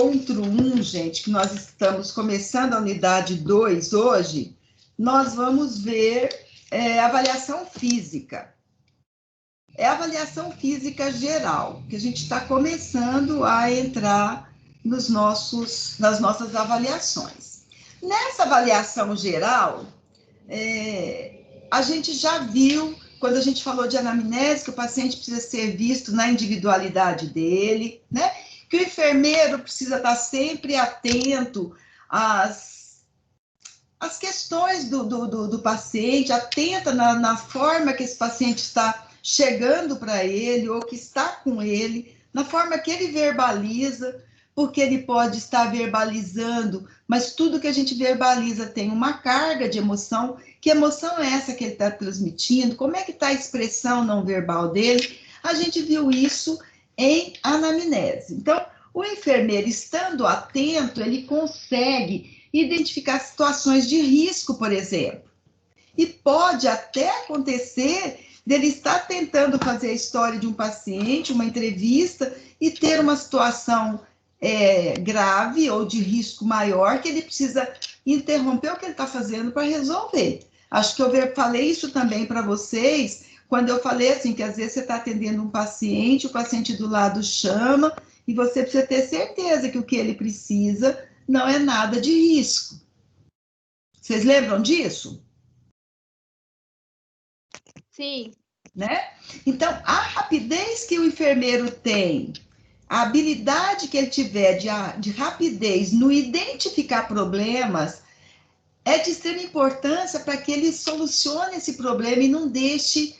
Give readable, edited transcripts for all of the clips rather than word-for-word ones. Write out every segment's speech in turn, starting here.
encontro 1, gente, que nós estamos começando a unidade 2 hoje, nós vamos ver avaliação física. É a avaliação física geral, que a gente está começando a entrar nas nossas avaliações. Nessa avaliação geral, a gente já viu, quando a gente falou de anamnese, que o paciente precisa ser visto na individualidade dele, né? Que o enfermeiro precisa estar sempre atento às questões do paciente, atenta na forma que esse paciente está chegando para ele, ou que está com ele, na forma que ele verbaliza, porque ele pode estar verbalizando, mas tudo que a gente verbaliza tem uma carga de emoção. Que emoção é essa que ele está transmitindo? Como é que está a expressão não verbal dele? A gente viu isso em anamnese. Então, o enfermeiro, estando atento, ele consegue identificar situações de risco, por exemplo. E pode até acontecer dele estar tentando fazer a história de um paciente, uma entrevista, e ter uma situação grave ou de risco maior, que ele precisa interromper o que ele está fazendo para resolver. Acho que eu falei isso também para vocês, quando eu falei assim, que às vezes você está atendendo um paciente, o paciente do lado chama, e você precisa ter certeza que o que ele precisa não é nada de risco. Vocês lembram disso? Sim. Né? Então, a rapidez que o enfermeiro tem, a habilidade que ele tiver de rapidez no identificar problemas, é de extrema importância para que ele solucione esse problema e não deixe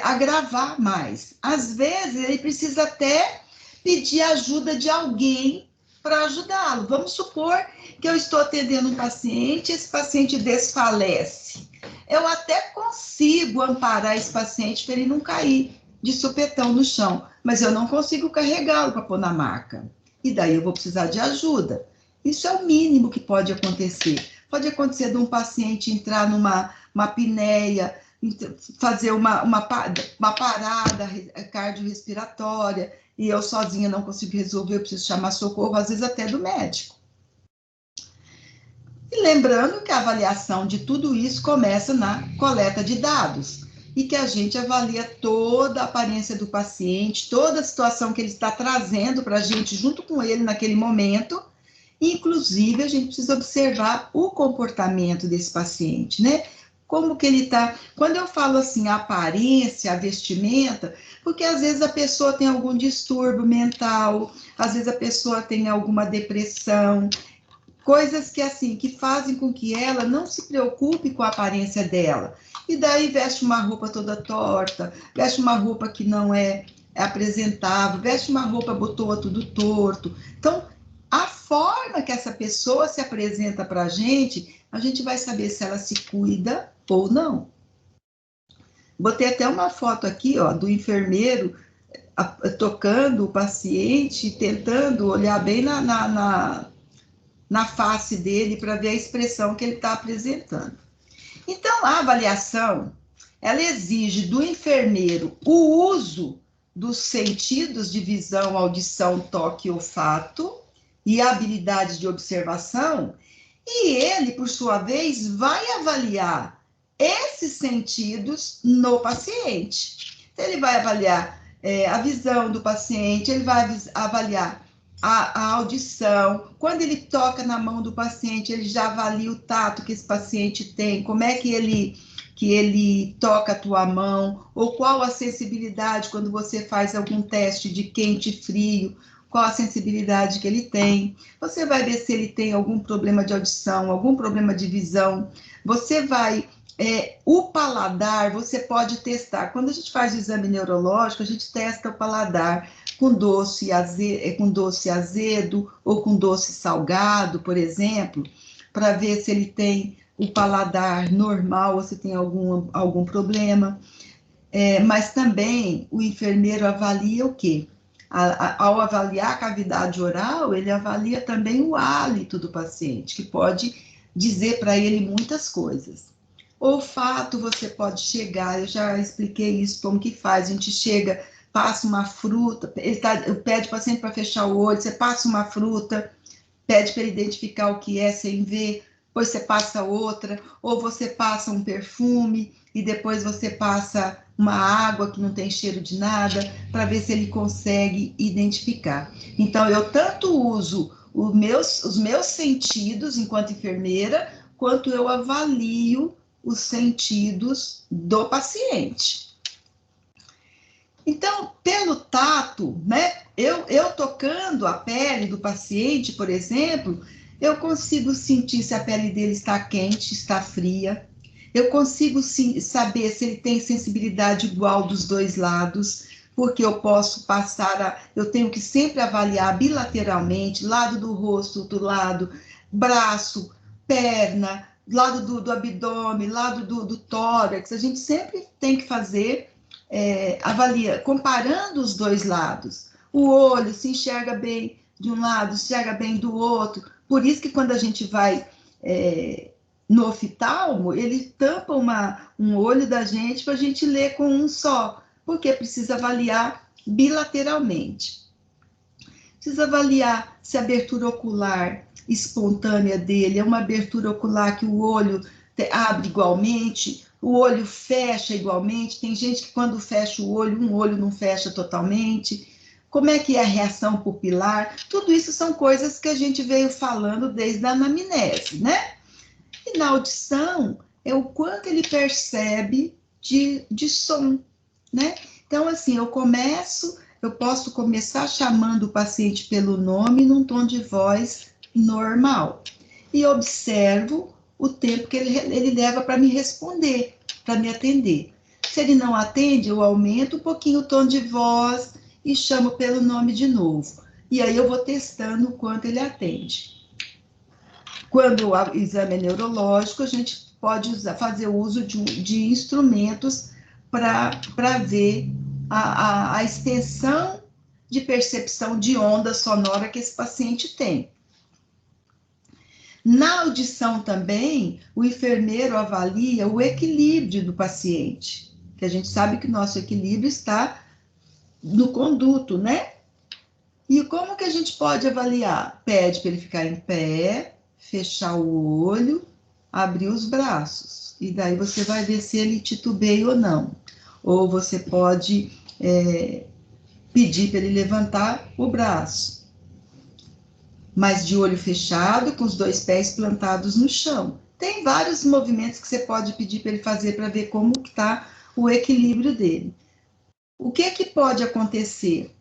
agravar mais. Às vezes, ele precisa até pedir ajuda de alguém para ajudá-lo. Vamos supor que eu estou atendendo um paciente, esse paciente desfalece. Eu até consigo amparar esse paciente para ele não cair de supetão no chão, mas eu não consigo carregá-lo para pôr na maca. E daí eu vou precisar de ajuda. Isso é o mínimo que pode acontecer. Pode acontecer de um paciente entrar numa apneia, fazer uma parada cardiorrespiratória, e eu sozinha não consigo resolver, eu preciso chamar socorro, às vezes até do médico. E lembrando que a avaliação de tudo isso começa na coleta de dados, e que a gente avalia toda a aparência do paciente, toda a situação que ele está trazendo para a gente, junto com ele naquele momento. Inclusive, a gente precisa observar o comportamento desse paciente, né? Como que ele está. Quando eu falo assim, a aparência, a vestimenta, porque às vezes a pessoa tem algum distúrbio mental, às vezes a pessoa tem alguma depressão, coisas que assim, que fazem com que ela não se preocupe com a aparência dela. E daí veste uma roupa toda torta, veste uma roupa que não é apresentável, veste uma roupa, botou tudo torto. Então, a forma que essa pessoa se apresenta para a gente vai saber se ela se cuida ou não. Botei até uma foto aqui, ó, do enfermeiro tocando o paciente, tentando olhar bem na face dele para ver a expressão que ele está apresentando. Então, a avaliação, ela exige do enfermeiro o uso dos sentidos de visão, audição, toque e olfato, e a habilidade de observação, e ele, por sua vez, vai avaliar esses sentidos no paciente. Então, ele vai avaliar a visão do paciente, ele vai avaliar a audição. Quando ele toca na mão do paciente, ele já avalia o tato que esse paciente tem, como é que ele toca a tua mão, ou qual a sensibilidade quando você faz algum teste de quente e frio, qual a sensibilidade que ele tem. Você vai ver se ele tem algum problema de audição, algum problema de visão. Você vai... o paladar, você pode testar. Quando a gente faz o exame neurológico, a gente testa o paladar com doce azedo ou com doce salgado, por exemplo, para ver se ele tem o paladar normal ou se tem algum problema. Mas também o enfermeiro avalia o quê? Ao avaliar a cavidade oral, ele avalia também o hálito do paciente, que pode dizer para ele muitas coisas. Olfato, você pode chegar, eu já expliquei isso, como que faz, a gente chega passa uma fruta, pede o paciente para fechar o olho, você passa uma fruta, pede para ele identificar o que é sem ver, depois você passa outra, ou você passa um perfume e depois você passa uma água que não tem cheiro de nada, para ver se ele consegue identificar. Então, eu tanto uso os meus sentidos enquanto enfermeira, quanto eu avalio os sentidos do paciente. Então, pelo tato, né, eu tocando a pele do paciente, por exemplo, eu consigo sentir se a pele dele está quente, está fria. Eu consigo saber se ele tem sensibilidade igual dos dois lados, porque eu posso eu tenho que sempre avaliar bilateralmente, lado do rosto, do lado, braço, perna, lado do abdômen, lado do tórax. A gente sempre tem que fazer, avalia, comparando os dois lados. O olho se enxerga bem de um lado, se enxerga bem do outro. Por isso que quando a gente vai no oftalmo, ele tampa um olho da gente para a gente ler com um só, porque precisa avaliar bilateralmente. Precisa avaliar se a abertura ocular espontânea dele é uma abertura ocular que o olho abre igualmente, o olho fecha igualmente. Tem gente que quando fecha o olho, um olho não fecha totalmente. Como é que é a reação pupilar? Tudo isso são coisas que a gente veio falando desde a anamnese, né? E na audição é o quanto ele percebe de som, né? Então, assim, eu posso começar chamando o paciente pelo nome num tom de voz normal. E observo o tempo que ele leva para me responder, para me atender. Se ele não atende, eu aumento um pouquinho o tom de voz e chamo pelo nome de novo. E aí eu vou testando o quanto ele atende. Quando o exame é neurológico, a gente pode fazer uso de instrumentos para ver a extensão de percepção de onda sonora que esse paciente tem. Na audição também, o enfermeiro avalia o equilíbrio do paciente, que a gente sabe que o nosso equilíbrio está no conduto, né? E como que a gente pode avaliar? Pede para ele ficar em pé, fechar o olho, abrir os braços. E daí você vai ver se ele titubeia ou não. Ou você pode pedir para ele levantar o braço, mas de olho fechado, com os dois pés plantados no chão. Tem vários movimentos que você pode pedir para ele fazer para ver como está o equilíbrio dele. O que é que pode acontecer?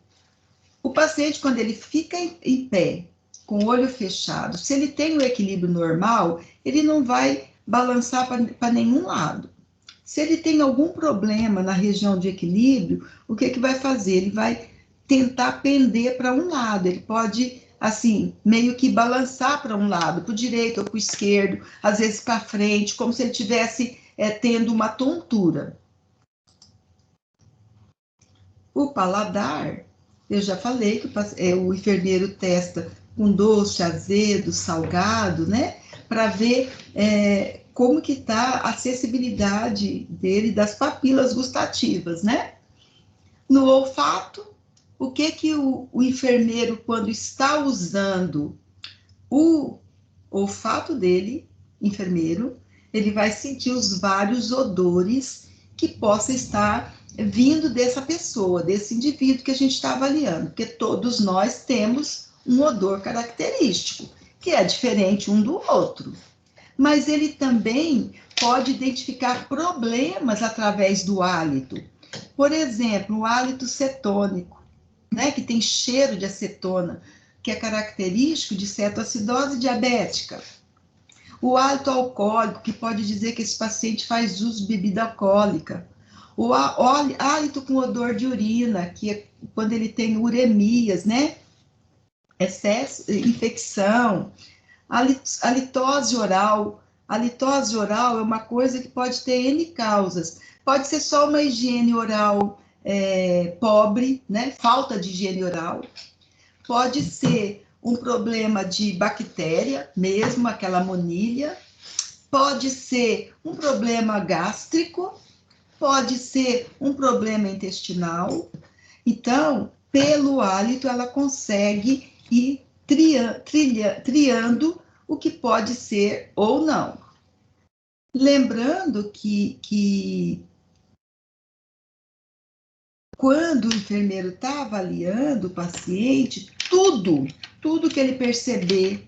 O paciente, quando ele fica em pé, com o olho fechado, se ele tem o equilíbrio normal, ele não vai balançar para nenhum lado. Se ele tem algum problema na região de equilíbrio, o que que vai fazer? Ele vai tentar pender para um lado, ele pode, assim, meio que balançar para um lado, para o direito ou para o esquerdo, às vezes para frente, como se ele estivesse tendo uma tontura. O paladar, eu já falei que o enfermeiro testa com doce, azedo, salgado, né? Para ver como que está a acessibilidade dele das papilas gustativas, né? No olfato, o que que o enfermeiro, quando está usando o olfato dele, enfermeiro, ele vai sentir os vários odores que possa estar vindo dessa pessoa, desse indivíduo que a gente está avaliando, porque todos nós temos um odor característico, que é diferente um do outro. Mas ele também pode identificar problemas através do hálito. Por exemplo, o hálito cetônico, né, que tem cheiro de acetona, que é característico de cetoacidose diabética. O hálito alcoólico, que pode dizer que esse paciente faz uso de bebida alcoólica. O hálito com odor de urina, que é quando ele tem uremias, né? Excesso, infecção. A litose oral. A litose oral é uma coisa que pode ter N causas. Pode ser só uma higiene oral pobre, né? Falta de higiene oral. Pode ser um problema de bactéria, mesmo aquela monilha. Pode ser um problema gástrico. Pode ser um problema intestinal. Então, pelo hálito, ela consegue ir triando o que pode ser ou não. Lembrando que quando o enfermeiro está avaliando o paciente, tudo que ele perceber,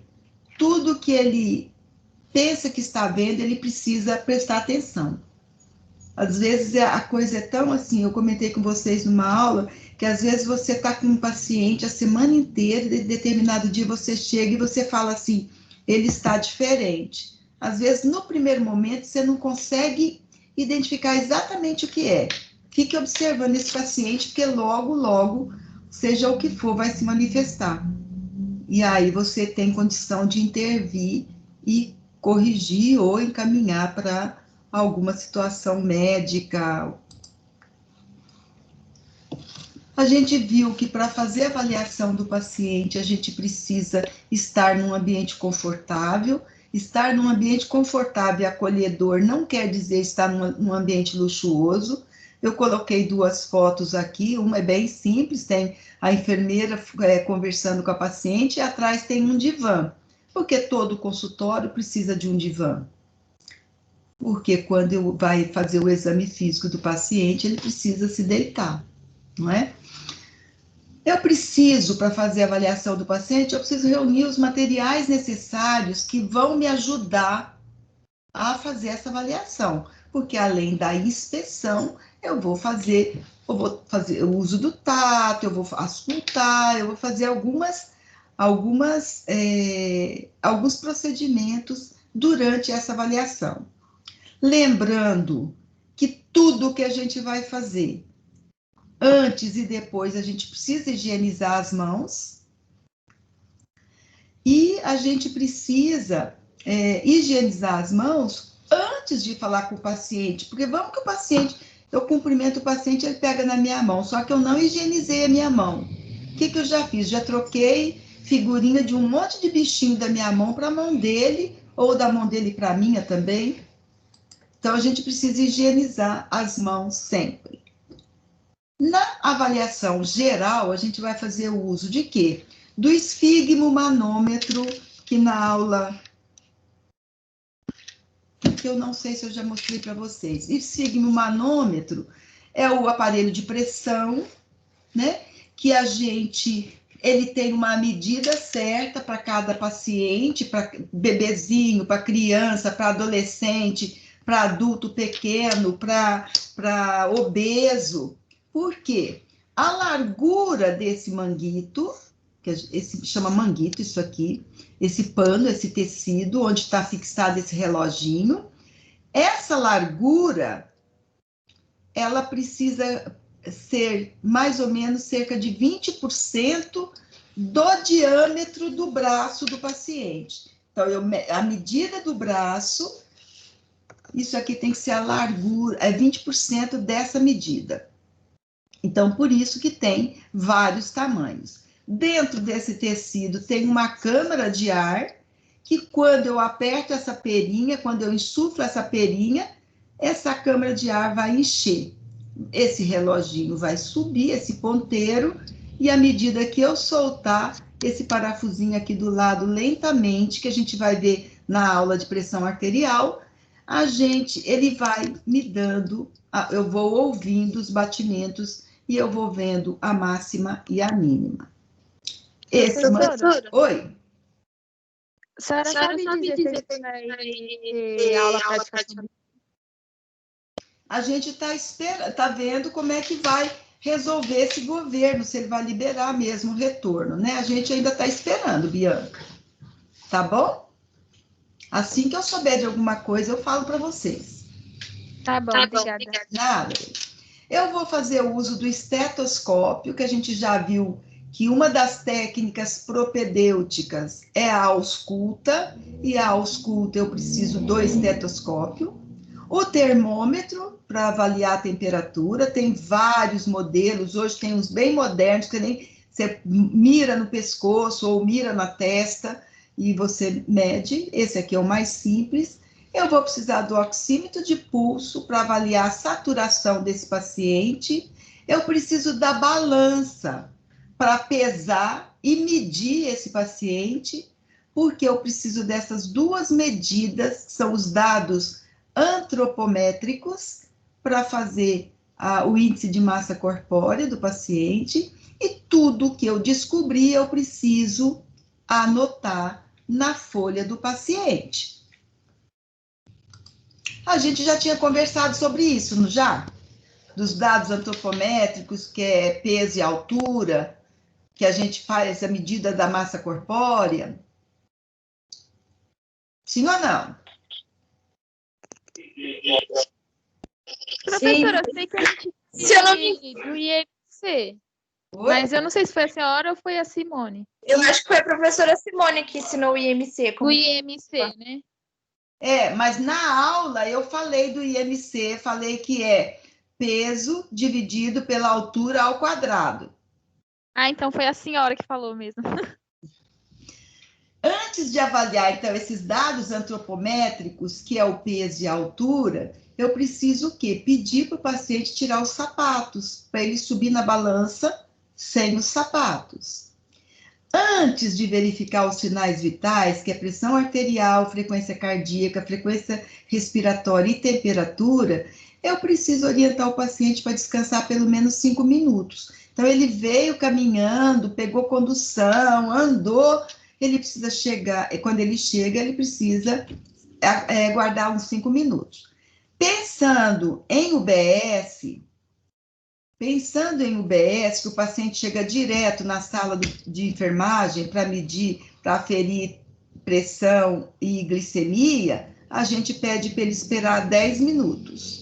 tudo que ele pensa que está vendo, ele precisa prestar atenção. Às vezes a coisa é tão assim, eu comentei com vocês numa aula, que às vezes você está com um paciente a semana inteira, e de determinado dia você chega e você fala assim, ele está diferente. Às vezes, no primeiro momento, você não consegue identificar exatamente o que é. Fique observando esse paciente, porque logo, seja o que for, vai se manifestar. E aí você tem condição de intervir e corrigir ou encaminhar para alguma situação médica. A gente viu que para fazer a avaliação do paciente, a gente precisa estar num ambiente confortável. Estar num ambiente confortável e acolhedor não quer dizer estar num ambiente luxuoso. Eu coloquei 2 fotos aqui, uma é bem simples, tem a enfermeira conversando com a paciente e atrás tem um divã, porque todo consultório precisa de um divã. Porque quando vai fazer o exame físico do paciente, ele precisa se deitar, não é? Eu preciso, para fazer a avaliação do paciente, eu preciso reunir os materiais necessários que vão me ajudar a fazer essa avaliação, porque além da inspeção, eu vou fazer o uso do tato, eu vou auscultar, eu vou fazer alguns procedimentos durante essa avaliação. Lembrando que tudo que a gente vai fazer, antes e depois, a gente precisa higienizar as mãos e a gente precisa higienizar as mãos antes de falar com o paciente, porque vamos que o paciente, eu cumprimento o paciente, ele pega na minha mão, só que eu não higienizei a minha mão. O que eu já fiz? Já troquei figurinha de um monte de bichinho da minha mão para a mão dele, ou da mão dele para a minha também. Então, a gente precisa higienizar as mãos sempre. Na avaliação geral, a gente vai fazer o uso de quê? Do esfigmomanômetro, que na aula, que eu não sei se eu já mostrei para vocês. Esfigmomanômetro é o aparelho de pressão, né? Que ele tem uma medida certa para cada paciente, para bebezinho, para criança, para adolescente, para adulto pequeno, para obeso. Por quê? A largura desse manguito, chama manguito isso aqui, esse pano, esse tecido, onde está fixado esse reloginho, essa largura, ela precisa ser mais ou menos cerca de 20% do diâmetro do braço do paciente. Então, a medida do braço, isso aqui tem que ser a largura, 20% dessa medida. Então, por isso que tem vários tamanhos. Dentro desse tecido tem uma câmara de ar, que quando eu aperto essa perinha, quando eu insuflo essa perinha, essa câmara de ar vai encher. Esse reloginho vai subir, esse ponteiro, e à medida que eu soltar esse parafusinho aqui do lado lentamente, que a gente vai ver na aula de pressão arterial, ele vai me dando, eu vou ouvindo os batimentos e eu vou vendo a máxima e a mínima. Professora? Oi? A senhora sabe dizer se vai ter aula prática? A gente está vendo como é que vai resolver esse governo, se ele vai liberar mesmo o retorno, né? A gente ainda está esperando, Bianca. Tá bom? Assim que eu souber de alguma coisa, eu falo para vocês. Tá bom, obrigada. Nada. Eu vou fazer o uso do estetoscópio, que a gente já viu que uma das técnicas propedêuticas é a ausculta, e a ausculta eu preciso do estetoscópio. O termômetro, para avaliar a temperatura, tem vários modelos, hoje tem uns bem modernos, que você mira no pescoço ou mira na testa e você mede, esse aqui é o mais simples. Eu vou precisar do oxímetro de pulso para avaliar a saturação desse paciente Eu preciso da balança para pesar e medir esse paciente, porque eu preciso dessas duas medidas, que são os dados antropométricos, para fazer o índice de massa corpórea do paciente, e tudo que eu descobri eu preciso anotar na folha do paciente. A gente já tinha conversado sobre isso, não já? Dos dados antropométricos, que é peso e altura, que a gente faz a medida da massa corpórea. Sim ou não? Professora, eu sei que a gente do IMC, mas eu não sei se foi a senhora ou foi a Simone. Eu acho que foi a professora Simone que ensinou o IMC. Do IMC, né? Mas na aula eu falei do IMC, falei que é peso dividido pela altura ao quadrado. Ah, então foi a senhora que falou mesmo. Antes de avaliar, então, esses dados antropométricos, que é o peso e a altura, eu preciso o quê? Pedir para o paciente tirar os sapatos, para ele subir na balança sem os sapatos. Antes de verificar os sinais vitais, que é pressão arterial, frequência cardíaca, frequência respiratória e temperatura, eu preciso orientar o paciente para descansar pelo menos 5 minutos. Então, ele veio caminhando, pegou condução, andou, ele precisa chegar, quando ele chega, ele precisa guardar uns 5 minutos. Pensando em UBS, que o paciente chega direto na sala de enfermagem para medir, para aferir pressão e glicemia, a gente pede para ele esperar 10 minutos.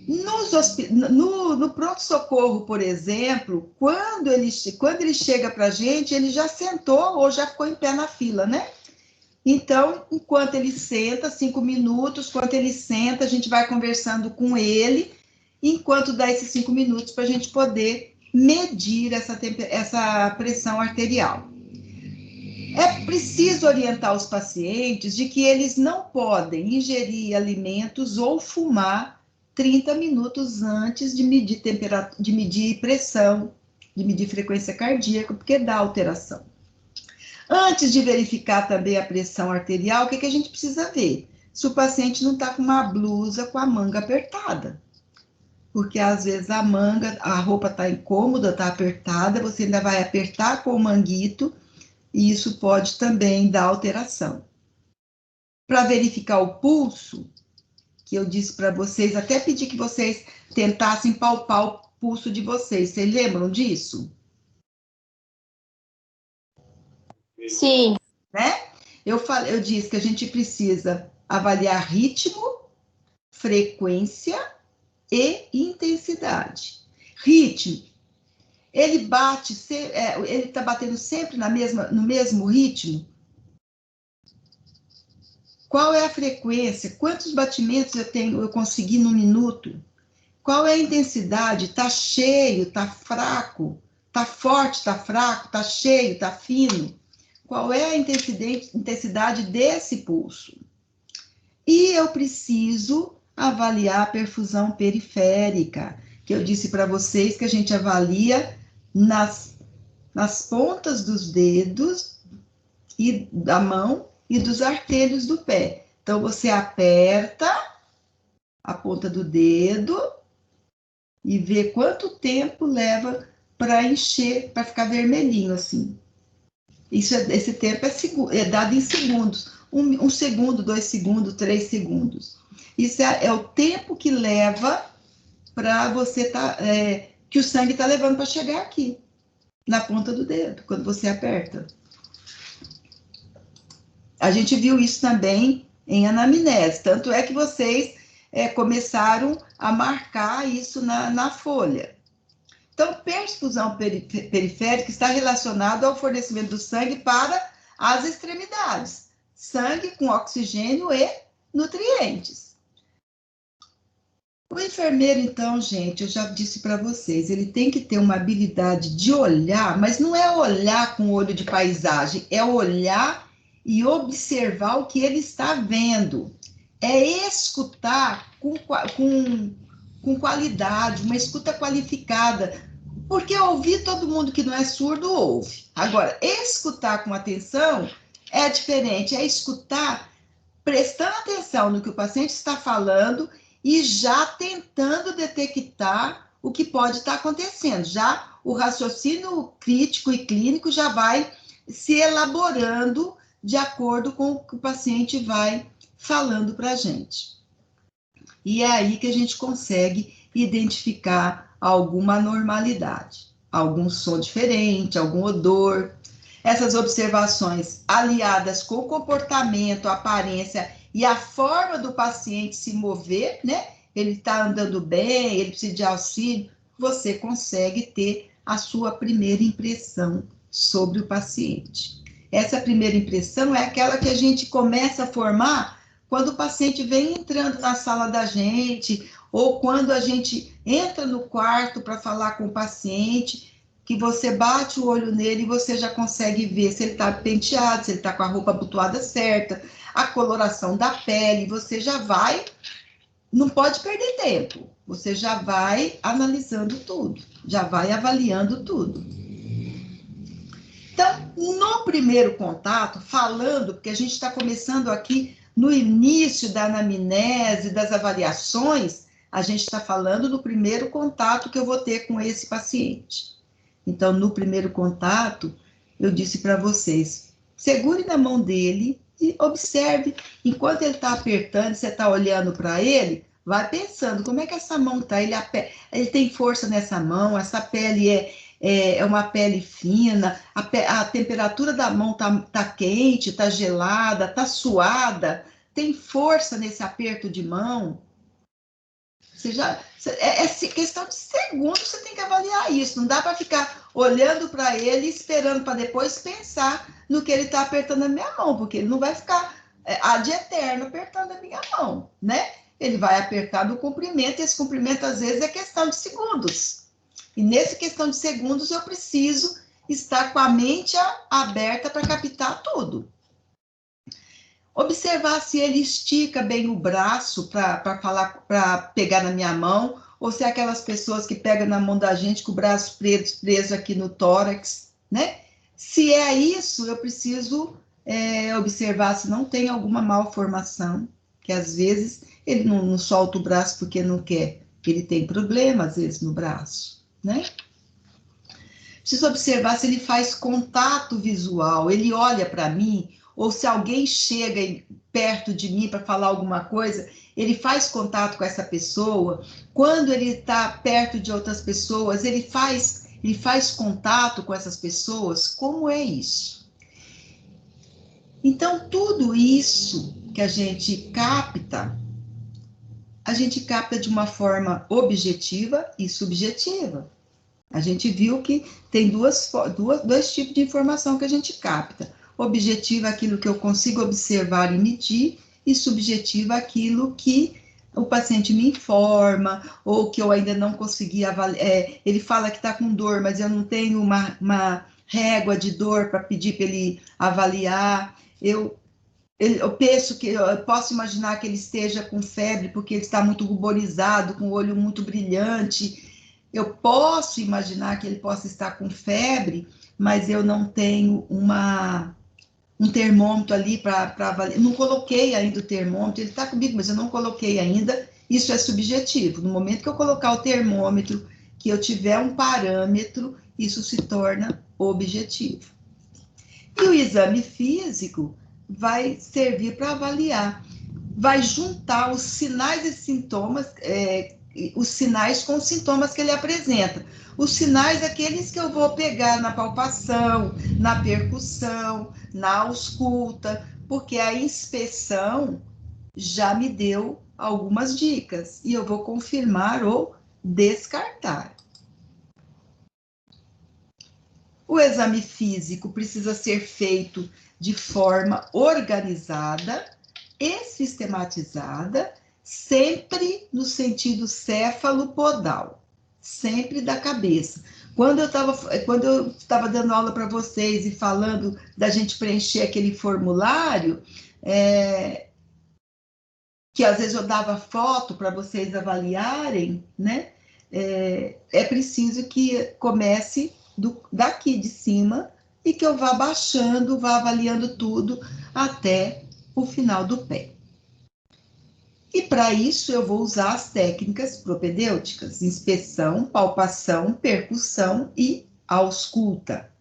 No pronto-socorro, por exemplo, quando ele chega para a gente, ele já sentou ou já ficou em pé na fila, né? Então, enquanto ele senta, 5 minutos, enquanto ele senta, a gente vai conversando com ele, enquanto dá esses 5 minutos para a gente poder medir essa pressão arterial. É preciso orientar os pacientes de que eles não podem ingerir alimentos ou fumar 30 minutos antes de medir temperatura, de medir pressão, de medir frequência cardíaca, porque dá alteração. Antes de verificar também a pressão arterial, o que a gente precisa ver? Se o paciente não está com uma blusa com a manga apertada. Porque às vezes a roupa está incômoda, está apertada, você ainda vai apertar com o manguito, e isso pode também dar alteração. Para verificar o pulso, que eu disse para vocês, até pedi que vocês tentassem palpar o pulso de vocês. Vocês lembram disso? Sim. Né? Eu disse que a gente precisa avaliar ritmo, frequência e intensidade. Ritmo, ele está batendo sempre no mesmo ritmo? Qual é a frequência? Quantos batimentos eu consegui no minuto? Qual é a intensidade? Está cheio, está fraco? Está forte, está fraco? Está cheio, está fino? Qual é a intensidade desse pulso? E eu preciso avaliar a perfusão periférica, que eu disse para vocês que a gente avalia nas pontas dos dedos e da mão e dos artelhos do pé. Então, você aperta a ponta do dedo e vê quanto tempo leva para encher, para ficar vermelhinho assim. Esse tempo é dado em segundos. 1 segundo, 2 segundos, 3 segundos. Isso é o tempo que leva para você que o sangue está levando para chegar aqui, na ponta do dedo, quando você aperta. A gente viu isso também em anamnese, tanto é que vocês começaram a marcar isso na folha. Então, perfusão periférica está relacionado ao fornecimento do sangue para as extremidades. Sangue com oxigênio e nutrientes. O enfermeiro, então, gente, eu já disse para vocês, ele tem que ter uma habilidade de olhar, mas não é olhar com olho de paisagem, é olhar e observar o que ele está vendo. É escutar com com qualidade, uma escuta qualificada, porque ouvir todo mundo que não é surdo ouve. Agora, escutar com atenção é diferente, é escutar prestando atenção no que o paciente está falando e já tentando detectar o que pode estar acontecendo. Já o raciocínio crítico e clínico já vai se elaborando de acordo com o que o paciente vai falando para a gente. E é aí que a gente consegue identificar alguma anormalidade, algum som diferente, algum odor. Essas observações aliadas com o comportamento, a aparência e a forma do paciente se mover, né? Ele está andando bem, ele precisa de auxílio, você consegue ter a sua primeira impressão sobre o paciente. Essa primeira impressão é aquela que a gente começa a formar quando o paciente vem entrando na sala da gente, ou quando a gente entra no quarto para falar com o paciente, que você bate o olho nele e você já consegue ver se ele está penteado, se ele está com a roupa abotoada certa, a coloração da pele, você já vai, não pode perder tempo, você já vai analisando tudo, já vai avaliando tudo. Então, no primeiro contato, falando, porque a gente está começando aqui no início da anamnese, das avaliações, a gente está falando do primeiro contato que eu vou ter com esse paciente. Então, no primeiro contato, eu disse para vocês, segure na mão dele e observe, enquanto ele está apertando, você está olhando para ele, vai pensando, como é que essa mão está? Ele tem força nessa mão, essa pele é uma pele fina, a temperatura da mão tá quente, tá gelada, tá suada, tem força nesse aperto de mão. É questão de segundos, você tem que avaliar isso, não dá para ficar olhando para ele e esperando para depois pensar no que ele está apertando a minha mão, porque ele não vai ficar ad eterno apertando a minha mão, né? Ele vai apertar no comprimento, e esse comprimento às vezes é questão de segundos. E nessa questão de segundos, eu preciso estar com a mente aberta para captar tudo. Observar se ele estica bem o braço para pegar na minha mão, ou se é aquelas pessoas que pegam na mão da gente com o braço preso aqui no tórax, né? Se é isso, eu preciso observar se não tem alguma malformação, que às vezes ele não solta o braço porque não quer, ele tem problema às vezes no braço, né? Preciso observar se ele faz contato visual, ele olha para mim, ou se alguém chega perto de mim para falar alguma coisa, ele faz contato com essa pessoa. Quando ele está perto de outras pessoas, ele faz contato com essas pessoas. Como é isso? Então, tudo isso que a gente capta de uma forma objetiva e subjetiva. A gente viu que tem dois tipos de informação que a gente capta. Objetiva, aquilo que eu consigo observar e medir, e subjetiva, aquilo que o paciente me informa, ou que eu ainda não consegui avaliar. Ele fala que está com dor, mas eu não tenho uma régua de dor para pedir para ele avaliar. Eu penso que eu posso imaginar que ele esteja com febre, porque ele está muito ruborizado, com o olho muito brilhante. Eu posso imaginar que ele possa estar com febre, mas eu não tenho um termômetro ali para avaliar. Não coloquei ainda o termômetro, ele está comigo, mas eu não coloquei ainda. Isso é subjetivo. No momento que eu colocar o termômetro, que eu tiver um parâmetro, isso se torna objetivo. E o exame físico vai servir para avaliar. Vai juntar os sinais e sintomas, os sinais com os sintomas que ele apresenta. Os sinais, aqueles que eu vou pegar na palpação, na percussão, na ausculta, porque a inspeção já me deu algumas dicas e eu vou confirmar ou descartar. O exame físico precisa ser feito de forma organizada e sistematizada, sempre no sentido céfalo-podal, sempre da cabeça. Quando eu estava dando aula para vocês e falando da gente preencher aquele formulário, que às vezes eu dava foto para vocês avaliarem, né? É preciso que comece daqui de cima e que eu vá baixando, vá avaliando tudo até o final do pé. E para isso eu vou usar as técnicas propedêuticas, inspeção, palpação, percussão e ausculta.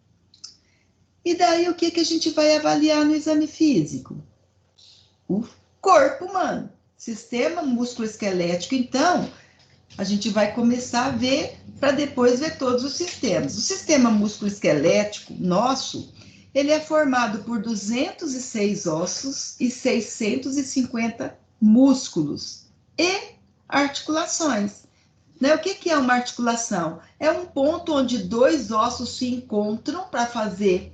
E daí o que a gente vai avaliar no exame físico? O corpo humano, sistema músculo-esquelético. Então, a gente vai começar a ver, para depois ver todos os sistemas. O sistema músculo-esquelético nosso, ele é formado por 206 ossos e 650 músculos e articulações. Né? O que é uma articulação? É um ponto onde dois ossos se encontram para fazer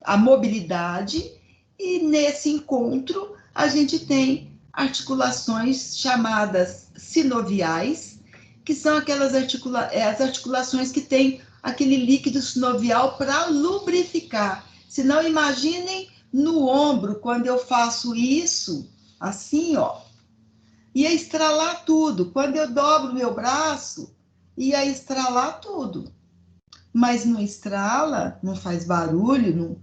a mobilidade, e nesse encontro a gente tem articulações chamadas sinoviais, que são aquelas as articulações que têm aquele líquido sinovial para lubrificar. Se não, imaginem no ombro, quando eu faço isso, assim, ó, ia estralar tudo. Quando eu dobro meu braço, ia estralar tudo. Mas não estrala, não faz barulho,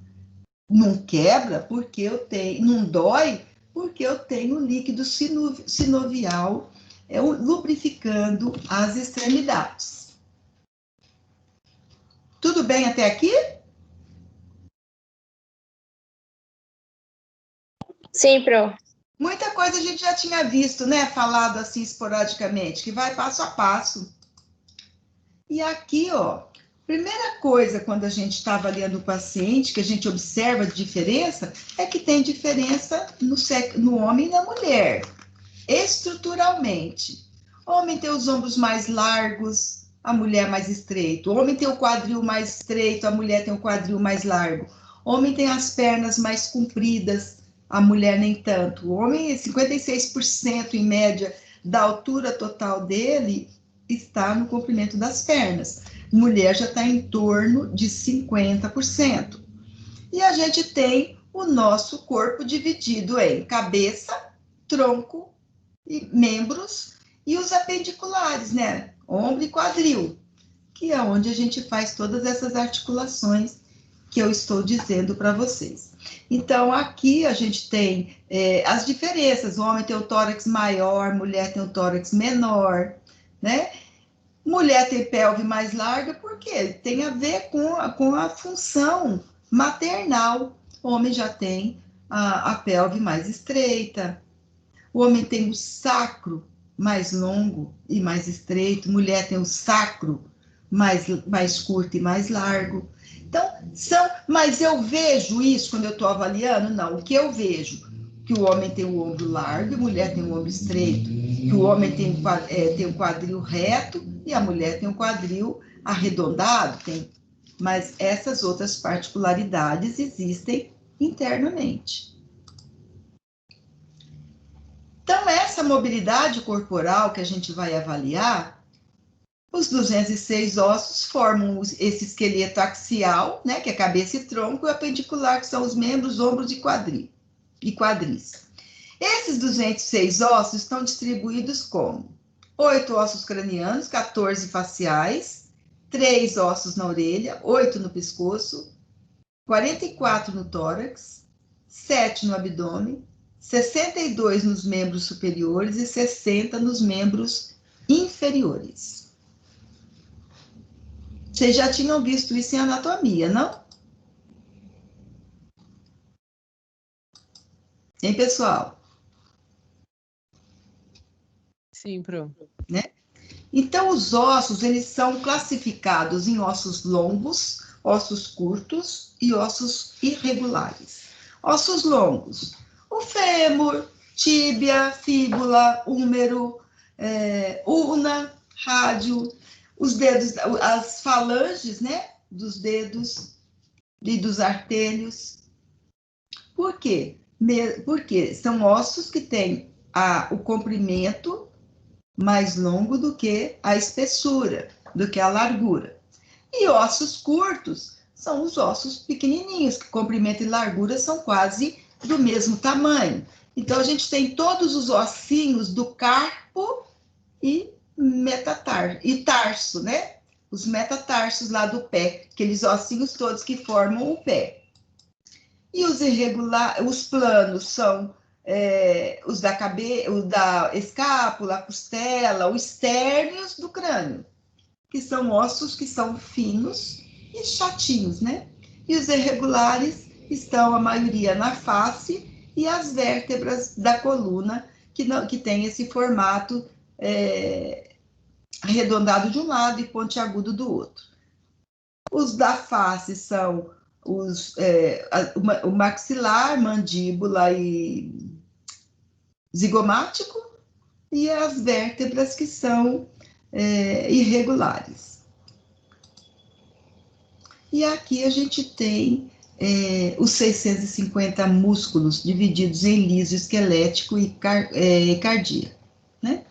não quebra, porque eu tenho, não dói, porque eu tenho líquido sinovial lubrificando as extremidades. Tudo bem até aqui? Sim, Pro. Muita coisa a gente já tinha visto, né? Falado assim esporadicamente, que vai passo a passo. E aqui, ó, primeira coisa quando a gente está avaliando o paciente, que a gente observa de diferença, é que tem diferença no homem e na mulher, estruturalmente. O homem tem os ombros mais largos, a mulher mais estreito. O homem tem o quadril mais estreito, a mulher tem o quadril mais largo. O homem tem as pernas mais compridas, a mulher nem tanto. O homem, 56% em média da altura total dele está no comprimento das pernas. Mulher já está em torno de 50%. E a gente tem o nosso corpo dividido em cabeça, tronco, e membros e os apendiculares, né? Ombro e quadril, que é onde a gente faz todas essas articulações que eu estou dizendo para vocês. Então, aqui a gente tem as diferenças. O homem tem o tórax maior, mulher tem o tórax menor, né? Mulher tem pelve mais larga, porque tem a ver com a função maternal. O homem já tem a pelve mais estreita. O homem tem o sacro mais longo e mais estreito. Mulher tem o sacro mais curto e mais largo. Então, mas eu vejo isso quando eu estou avaliando? Não, o que eu vejo? Que o homem tem o ombro largo e a mulher tem o ombro estreito. Que o homem tem o quadril reto e a mulher tem o quadril arredondado. Mas essas outras particularidades existem internamente. Então, essa mobilidade corporal que a gente vai avaliar, os 206 ossos formam esse esqueleto axial, né, que é cabeça e tronco, e o apendicular, que são os membros, ombros e quadris. Esses 206 ossos estão distribuídos como 8 ossos cranianos, 14 faciais, 3 ossos na orelha, 8 no pescoço, 44 no tórax, 7 no abdômen, 62 nos membros superiores e 60 nos membros inferiores. Vocês já tinham visto isso em anatomia, não? Hein, pessoal? Sim, Pro. Né? Então, os ossos, eles são classificados em ossos longos, ossos curtos e ossos irregulares. Ossos longos, o fêmur, tíbia, fíbula, húmero, ulna, rádio, os dedos, as falanges, né, dos dedos e dos artérios. Por quê? Porque são ossos que têm o comprimento mais longo do que a espessura, do que a largura. E ossos curtos são os ossos pequenininhos, que comprimento e largura são quase do mesmo tamanho. Então, a gente tem todos os ossinhos do carpo e tarso, né? Os metatarsos lá do pé, aqueles ossinhos todos que formam o pé. E os planos são os da cabeça, o da escápula, a costela, os estérnios do crânio, que são ossos que são finos e chatinhos, né? E os irregulares estão, a maioria, na face e as vértebras da coluna, que tem esse formato arredondado de um lado e pontiagudo do outro. Os da face são o maxilar, mandíbula e zigomático, e as vértebras que são irregulares. E aqui a gente tem os 650 músculos divididos em liso, esquelético e cardíaco, né?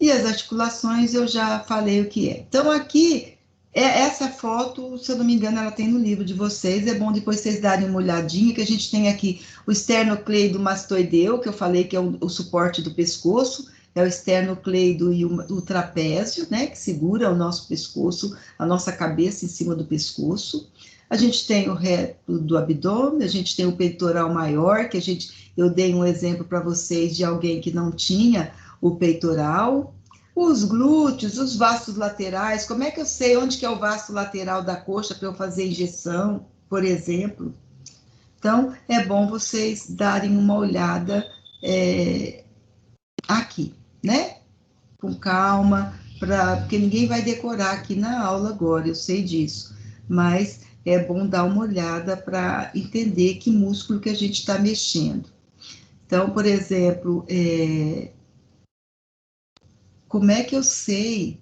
E as articulações eu já falei o que é. Então, aqui, essa foto, se eu não me engano, ela tem no livro de vocês. É bom depois vocês darem uma olhadinha, que a gente tem aqui o esternocleido mastoideu, que eu falei que é o suporte do pescoço, é o esternocleido e o trapézio, né, que segura o nosso pescoço, a nossa cabeça em cima do pescoço. A gente tem o reto do abdômen, a gente tem o peitoral maior, que eu dei um exemplo para vocês de alguém que não tinha o peitoral, os glúteos, os vastos laterais. Como é que eu sei onde que é o vasto lateral da coxa para eu fazer injeção, por exemplo? Então, é bom vocês darem uma olhada aqui, né? Com calma, porque ninguém vai decorar aqui na aula agora, eu sei disso, mas é bom dar uma olhada para entender que músculo que a gente está mexendo. Então, por exemplo, como é que eu sei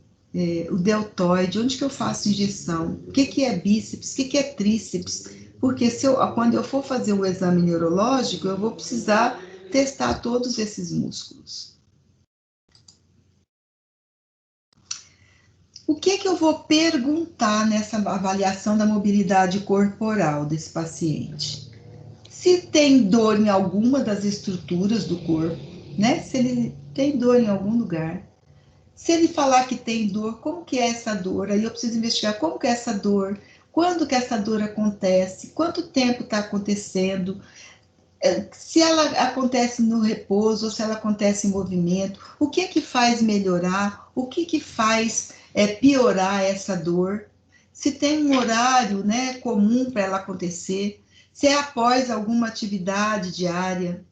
o deltoide, onde que eu faço injeção, o que é bíceps, o que é tríceps, porque quando eu for fazer o exame neurológico, eu vou precisar testar todos esses músculos. O que eu vou perguntar nessa avaliação da mobilidade corporal desse paciente? Se tem dor em alguma das estruturas do corpo, né? Se ele tem dor em algum lugar. Se ele falar que tem dor, como que é essa dor? Aí eu preciso investigar como que é essa dor, quando que essa dor acontece, quanto tempo está acontecendo, se ela acontece no repouso ou se ela acontece em movimento, o que faz melhorar, o que faz piorar essa dor, se tem um horário, né, comum para ela acontecer, se é após alguma atividade diária.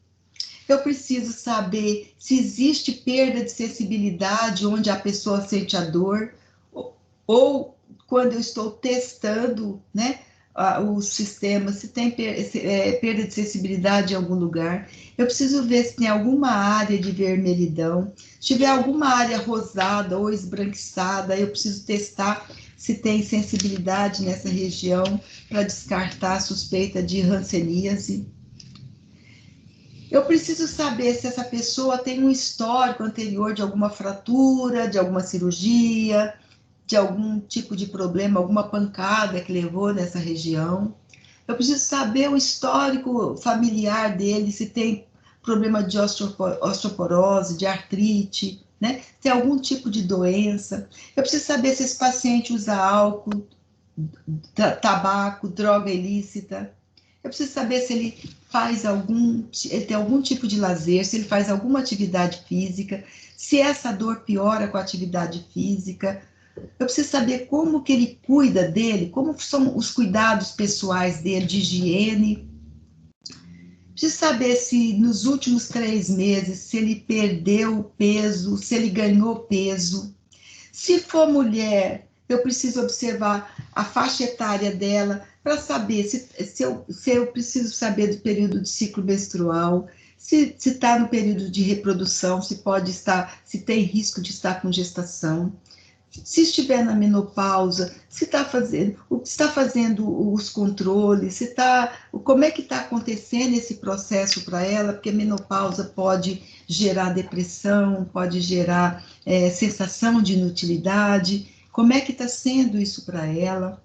Eu preciso saber se existe perda de sensibilidade onde a pessoa sente a dor, ou quando eu estou testando, né, o sistema, se tem perda de sensibilidade em algum lugar. Eu preciso ver se tem alguma área de vermelhidão. Se tiver alguma área rosada ou esbranquiçada, eu preciso testar se tem sensibilidade nessa região para descartar a suspeita de hanseníase. Eu preciso saber se essa pessoa tem um histórico anterior de alguma fratura, de alguma cirurgia, de algum tipo de problema, alguma pancada que levou nessa região. Eu preciso saber o histórico familiar dele, se tem problema de osteoporose, de artrite, né? Se tem algum tipo de doença. Eu preciso saber se esse paciente usa álcool, tabaco, droga ilícita. Eu preciso saber se ele ele tem algum tipo de lazer, se ele faz alguma atividade física, se essa dor piora com a atividade física. Eu preciso saber como que ele cuida dele, como são os cuidados pessoais dele, de higiene. Preciso saber se nos últimos 3 meses, se ele perdeu peso, se ele ganhou peso. Se for mulher, eu preciso observar a faixa etária dela, para saber se eu preciso saber do período de ciclo menstrual, se está no período de reprodução, se tem risco de estar com gestação, se estiver na menopausa, se está fazendo os controles, como é que está acontecendo esse processo para ela, porque a menopausa pode gerar depressão, pode gerar sensação de inutilidade, como é que está sendo isso para ela.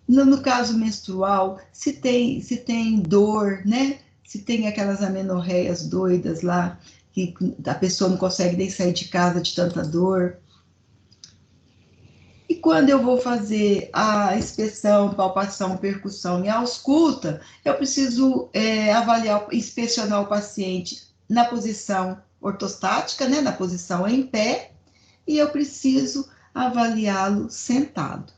No caso menstrual, se tem dor, né? se tem aquelas amenorreias doidas lá, que a pessoa não consegue nem sair de casa de tanta dor. E quando eu vou fazer a inspeção, palpação, percussão e ausculta, eu preciso avaliar, inspecionar o paciente na posição ortostática, né, na posição em pé, e eu preciso avaliá-lo sentado.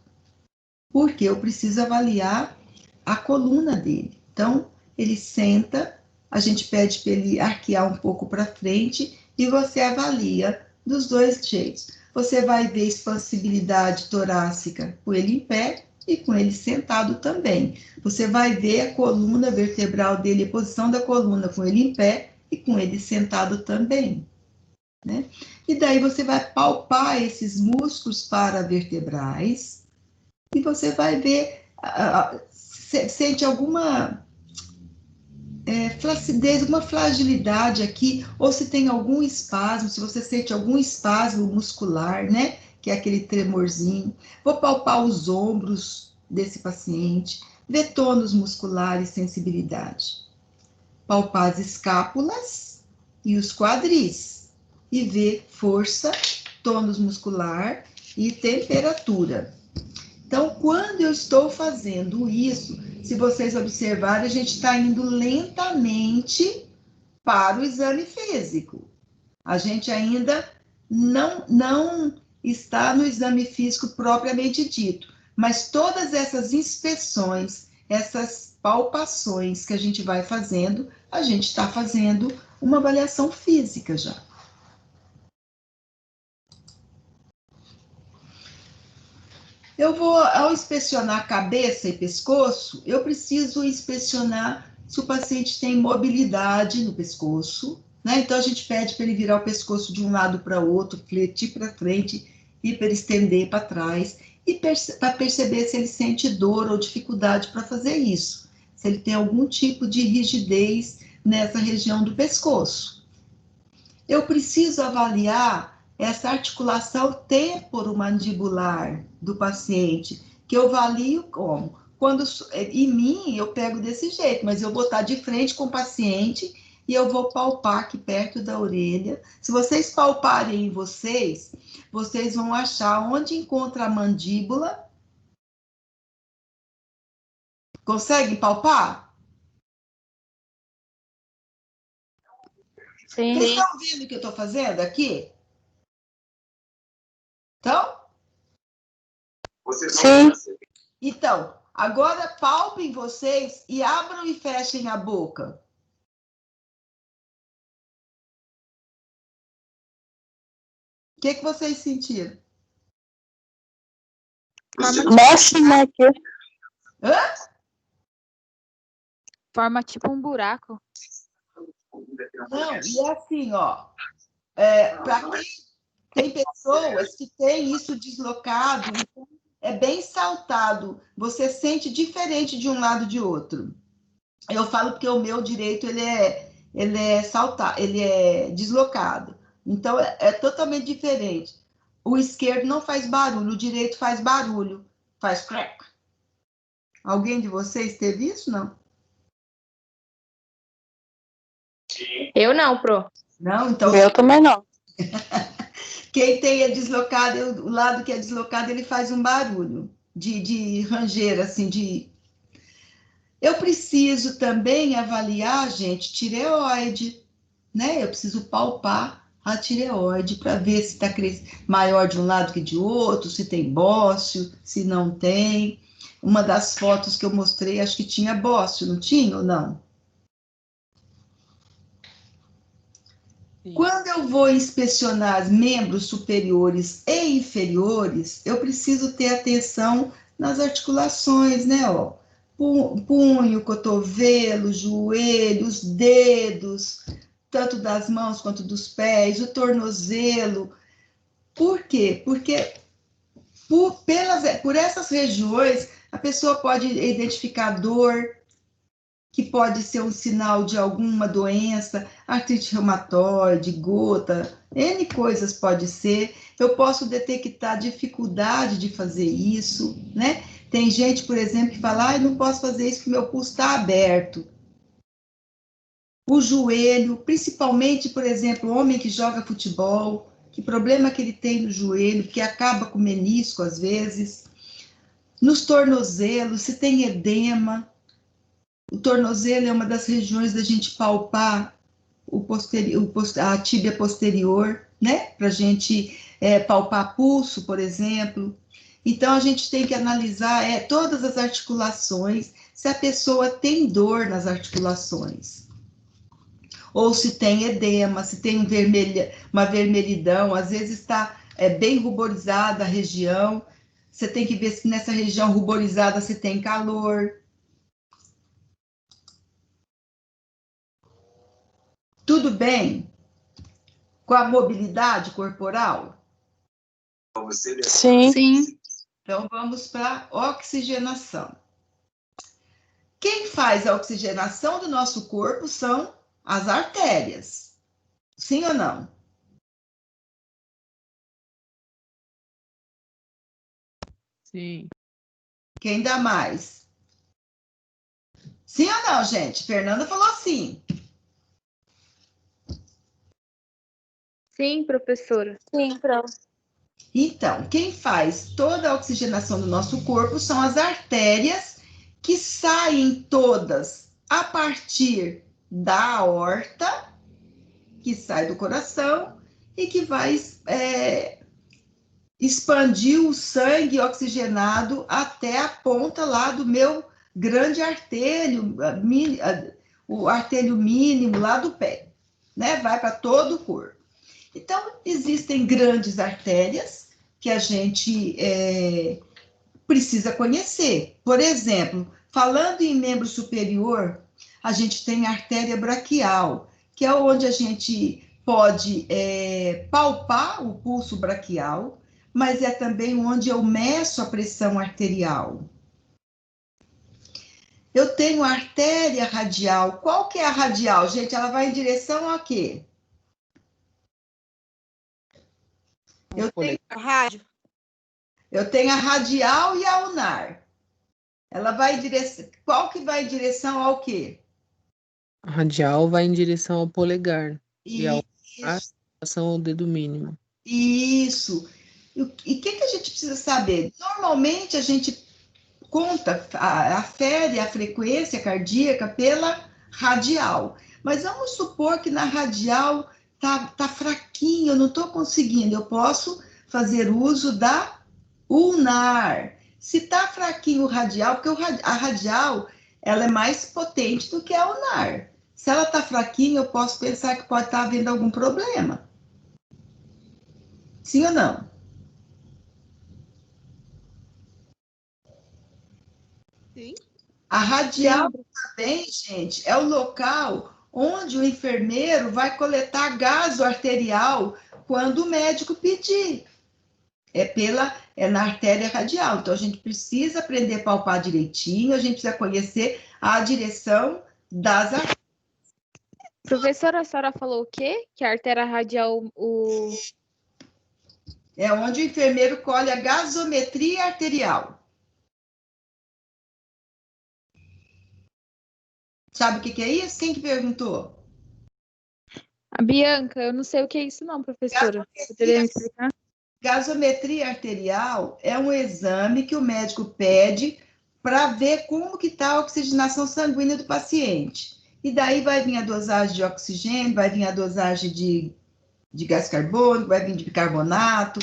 Porque eu preciso avaliar a coluna dele. Então, ele senta, a gente pede para ele arquear um pouco para frente e você avalia dos dois jeitos. Você vai ver expansibilidade torácica com ele em pé e com ele sentado também. Você vai ver a coluna vertebral dele, a posição da coluna com ele em pé e com ele sentado também, né? E daí você vai palpar esses músculos paravertebrais e você vai ver, sente alguma flacidez, uma fragilidade aqui, ou se tem algum espasmo, se você sente algum espasmo muscular, né? Que é aquele tremorzinho. Vou palpar os ombros desse paciente, ver tônus muscular e sensibilidade. Palpar as escápulas e os quadris. E ver força, tônus muscular e temperatura. Então, quando eu estou fazendo isso, se vocês observarem, a gente está indo lentamente para o exame físico. A gente ainda não está no exame físico propriamente dito, mas todas essas inspeções, essas palpações que a gente vai fazendo, a gente está fazendo uma avaliação física já. Eu vou, ao inspecionar cabeça e pescoço, eu preciso inspecionar se o paciente tem mobilidade no pescoço, né? Então, a gente pede para ele virar o pescoço de um lado para o outro, fletir para frente, hiperestender para trás, e para perceber se ele sente dor ou dificuldade para fazer isso, se ele tem algum tipo de rigidez nessa região do pescoço. Eu preciso avaliar essa articulação temporomandibular do paciente, que eu avalio como? Quando, em mim, eu pego desse jeito, mas eu vou estar de frente com o paciente e eu vou palpar aqui perto da orelha. Se vocês palparem em vocês vão achar onde encontra a mandíbula. Conseguem palpar? Sim. Vocês estão vendo o que eu estou fazendo aqui? Então? Sim. Então, agora palpem vocês e abram e fechem a boca. O que vocês sentiram? Mexe, né? Hã? Forma tipo um buraco. Não, e é assim, ó. Para quem tem pessoas que têm isso deslocado, então é bem saltado. Você sente diferente de um lado de outro. Eu falo porque o meu direito ele é saltado, ele é deslocado. Então é totalmente diferente. O esquerdo não faz barulho, o direito faz barulho, faz crack. Alguém de vocês teve isso, não? Eu não, Pro. Não, então. Eu também não. Quem tem deslocado, o lado que é deslocado, ele faz um barulho de rangeira, assim, de. Eu preciso também avaliar, gente, tireoide, né? Eu preciso palpar a tireoide para ver se está maior de um lado que de outro, se tem bócio, se não tem. Uma das fotos que eu mostrei, acho que tinha bócio, não tinha ou não? Sim. Quando eu vou inspecionar os membros superiores e inferiores, eu preciso ter atenção nas articulações, né? Ó, punho, cotovelo, joelho, os dedos, tanto das mãos quanto dos pés, o tornozelo. Por quê? Porque por essas regiões a pessoa pode identificar dor, que pode ser um sinal de alguma doença, artrite reumatoide, gota, N coisas pode ser. Eu posso detectar dificuldade de fazer isso, né? Tem gente, por exemplo, que fala, não posso fazer isso porque meu pulso está aberto. o joelho, principalmente, por exemplo, o homem que joga futebol, que problema que ele tem no joelho, que acaba com menisco às vezes, nos tornozelos, se tem edema. O tornozelo é uma das regiões da gente palpar a tíbia posterior, né? Para a gente palpar pulso, por exemplo. Então, a gente tem que analisar todas as articulações, se a pessoa tem dor nas articulações, ou se tem edema, se tem uma vermelhidão, às vezes está bem ruborizada a região, você tem que ver se nessa região ruborizada se tem calor. Tudo bem com a mobilidade corporal? Sim. Sim. Então, vamos para a oxigenação. Quem faz a oxigenação do nosso corpo são as artérias. Sim ou não? Sim. Quem dá mais? Sim ou não, gente? Fernanda falou sim. Sim, professora. Sim, pro. Então, quem faz toda a oxigenação do nosso corpo são as artérias, que saem todas a partir da aorta, que sai do coração e que vai expandir o sangue oxigenado até a ponta lá do meu grande artélio, o artélio mínimo lá do pé, né? Vai para todo o corpo. Então, existem grandes artérias que a gente precisa conhecer. Por exemplo, falando em membro superior, a gente tem a artéria braquial, que é onde a gente pode palpar o pulso braquial, mas é também onde eu meço a pressão arterial. Eu tenho a artéria radial. Qual que é a radial, gente? Ela vai em direção a quê? Rádio. Eu tenho a radial e a ulnar. Ela vai em direção. Qual que vai em direção ao quê? A radial vai em direção ao polegar e a Isso. direção ao dedo mínimo. Isso. E o que a gente precisa saber? Normalmente a gente conta, afere a frequência cardíaca pela radial. Mas vamos supor que na radial tá fraquinho, eu não estou conseguindo. Eu posso fazer uso da ulnar. Se tá fraquinho o radial, porque a radial ela é mais potente do que a ulnar. Se ela tá fraquinha, eu posso pensar que pode estar havendo algum problema. Sim ou não? Sim. A radial também, gente, é o local onde o enfermeiro vai coletar gaso arterial quando o médico pedir. É na artéria radial. Então, a gente precisa aprender a palpar direitinho, a gente precisa conhecer a direção das artérias. Professora, a senhora falou o quê? Que a artéria radial, É onde o enfermeiro colhe a gasometria arterial. Sabe o que é isso? Quem que perguntou? A Bianca, eu não sei o que é isso não, professora. Poderia me explicar? Gasometria arterial é um exame que o médico pede para ver como que está a oxigenação sanguínea do paciente. E daí vai vir a dosagem de oxigênio, vai vir a dosagem de gás carbônico, vai vir de bicarbonato,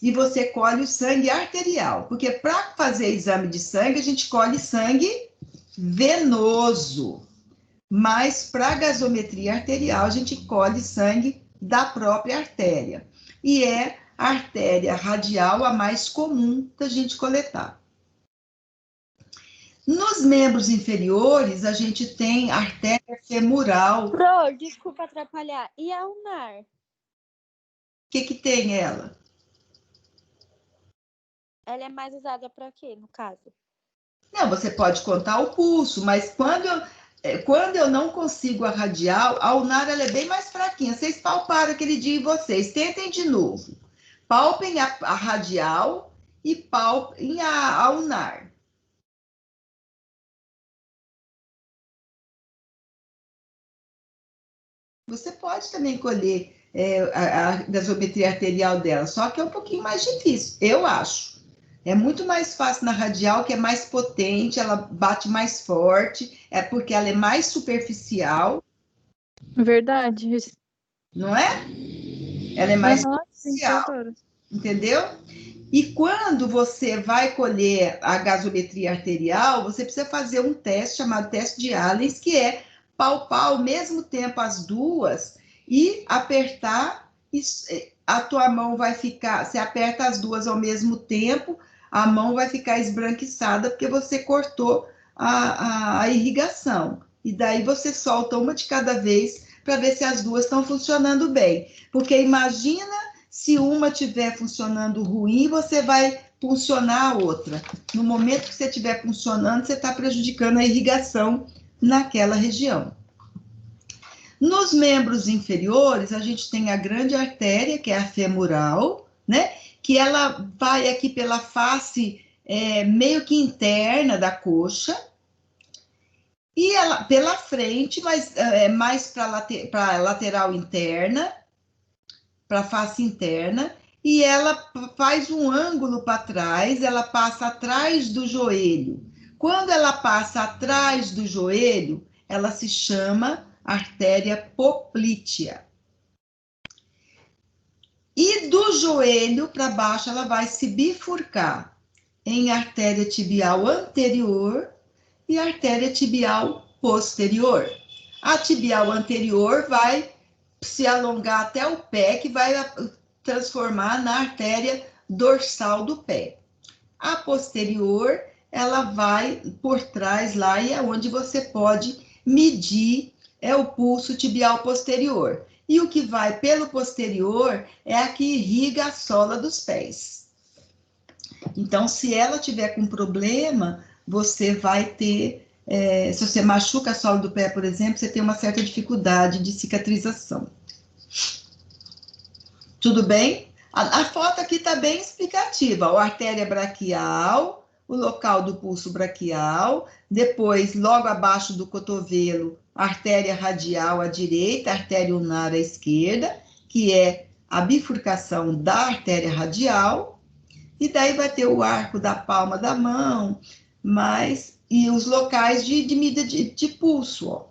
e você colhe o sangue arterial, porque para fazer exame de sangue, a gente colhe sangue venoso, mas para gasometria arterial, a gente colhe sangue da própria artéria. E é a artéria radial a mais comum da gente coletar. Nos membros inferiores, a gente tem artéria femoral. Pro, desculpa atrapalhar. E a ulnar? O que tem ela? Ela é mais usada para quê, no caso? Não, você pode contar o pulso, mas quando eu não consigo a radial, a ulnar ela é bem mais fraquinha. Vocês palparam aquele dia em vocês. Tentem de novo. Palpem a radial e palpem a ulnar. Você pode também colher a gasometria arterial dela, só que é um pouquinho mais difícil, eu acho. É muito mais fácil na radial, que é mais potente, ela bate mais forte, é porque ela é mais superficial, Verdade. não é? Ela é mais Aham, sim, superficial, doutora. entendeu? E quando você vai colher a gasometria arterial, você precisa fazer um teste chamado teste de Allen, que é palpar ao mesmo tempo as duas e apertar, a tua mão vai ficar, você aperta as duas ao mesmo tempo, a mão vai ficar esbranquiçada porque você cortou a irrigação. E daí você solta uma de cada vez para ver se as duas estão funcionando bem. Porque imagina se uma estiver funcionando ruim, você vai funcionar a outra. No momento que você estiver funcionando, você está prejudicando a irrigação naquela região. Nos membros inferiores, a gente tem a grande artéria, que é a femoral, né? Que ela vai aqui pela face meio que interna da coxa, e ela pela frente, mas mais para lateral interna, para a face interna, e ela faz um ângulo para trás, ela passa atrás do joelho. Quando ela passa atrás do joelho, ela se chama artéria poplítea. E do joelho para baixo, ela vai se bifurcar em artéria tibial anterior e artéria tibial posterior. A tibial anterior vai se alongar até o pé, que vai transformar na artéria dorsal do pé. A posterior, ela vai por trás lá, e é onde você pode medir o pulso tibial posterior. E o que vai pelo posterior é a que irriga a sola dos pés. Então, se ela tiver com problema, você vai ter, se você machuca a sola do pé, por exemplo, você tem uma certa dificuldade de cicatrização. Tudo bem? A foto aqui está bem explicativa. A artéria braquial, o local do pulso braquial, depois, logo abaixo do cotovelo, a artéria radial à direita, a artéria ulnar à esquerda, que é a bifurcação da artéria radial, e daí vai ter o arco da palma da mão, e os locais de medida de pulso, ó.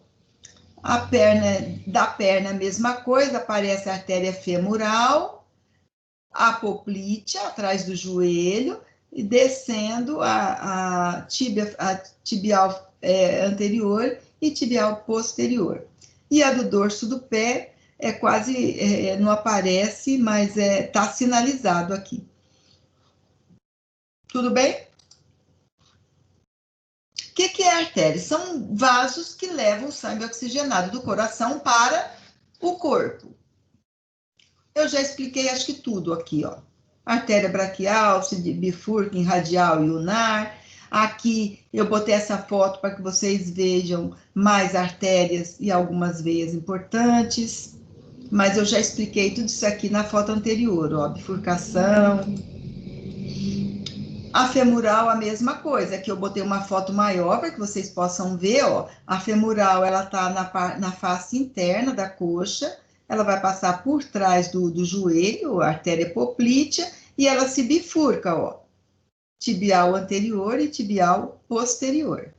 A perna, a mesma coisa, aparece a artéria femoral, a poplítea, atrás do joelho, e descendo a tibial anterior e tibial posterior. E a do dorso do pé quase, não aparece, mas está sinalizado aqui. Tudo bem? O que é artéria? São vasos que levam o sangue oxigenado do coração para o corpo. Eu já expliquei, acho que tudo aqui, ó. Artéria braquial, se bifurca em radial e ulnar. Aqui eu botei essa foto para que vocês vejam mais artérias e algumas veias importantes. Mas eu já expliquei tudo isso aqui na foto anterior, ó. Bifurcação. A femoral, a mesma coisa, aqui eu botei uma foto maior para que vocês possam ver, ó. A femoral, ela tá na face interna da coxa, ela vai passar por trás do joelho, a artéria poplítea, e ela se bifurca, ó. Tibial anterior e tibial posterior.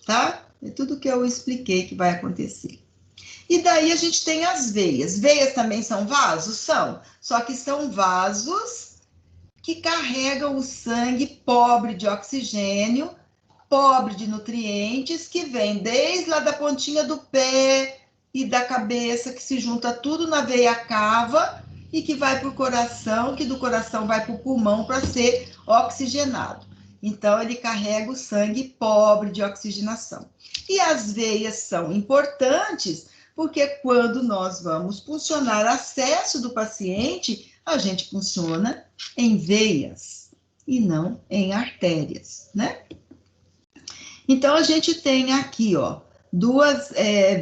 Tá? É tudo que eu expliquei que vai acontecer. E daí a gente tem as veias. Veias também são vasos? São. Só que são vasos que carregam o sangue pobre de oxigênio, pobre de nutrientes, que vem desde lá da pontinha do pé e da cabeça, que se junta tudo na veia cava e que vai para o coração, que do coração vai para o pulmão para ser oxigenado. Então, ele carrega o sangue pobre de oxigenação. E as veias são importantes porque quando nós vamos funcionar acesso do paciente, a gente funciona em veias e não em artérias, né? Então, a gente tem aqui, ó, duas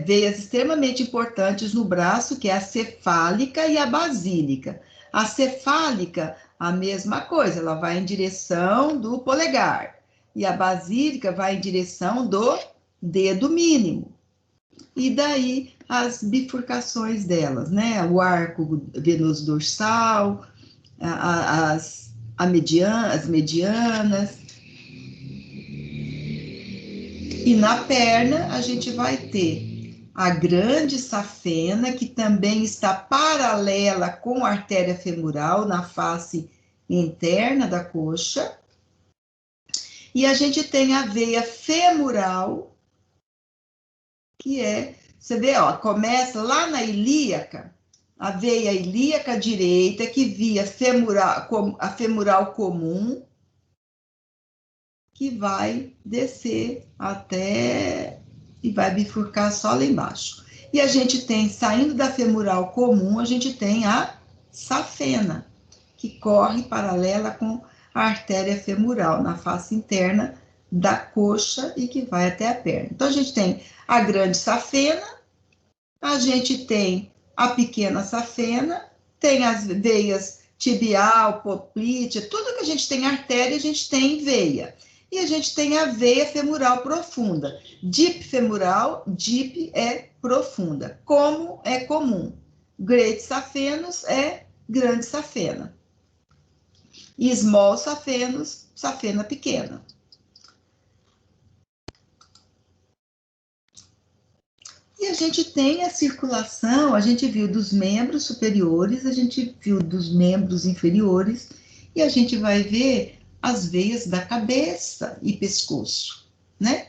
veias extremamente importantes no braço, que é a cefálica e a basílica. A cefálica, a mesma coisa, ela vai em direção do polegar. E a basílica vai em direção do dedo mínimo. e daí as bifurcações delas, né? O arco venoso dorsal, as medianas. E na perna, a gente vai ter a grande safena, que também está paralela com a artéria femoral na face interna da coxa. E a gente tem a veia femoral, que você vê, ó, começa lá na ilíaca, a veia ilíaca direita, que via a femoral comum, que vai descer até e vai bifurcar só lá embaixo. E a gente tem, saindo da femoral comum, a gente tem a safena, que corre paralela com a artéria femoral na face interna da coxa e que vai até a perna. Então, a gente tem a grande safena, a gente tem a pequena safena, tem as veias tibial, poplítea, tudo que a gente tem artéria, a gente tem veia. E a gente tem a veia femoral profunda. Dip femoral, dip é profunda. Como é comum. Great safenos é grande safena. E small safenos, safena pequena. E a gente tem a circulação, a gente viu dos membros superiores, a gente viu dos membros inferiores, e a gente vai ver as veias da cabeça e pescoço, né?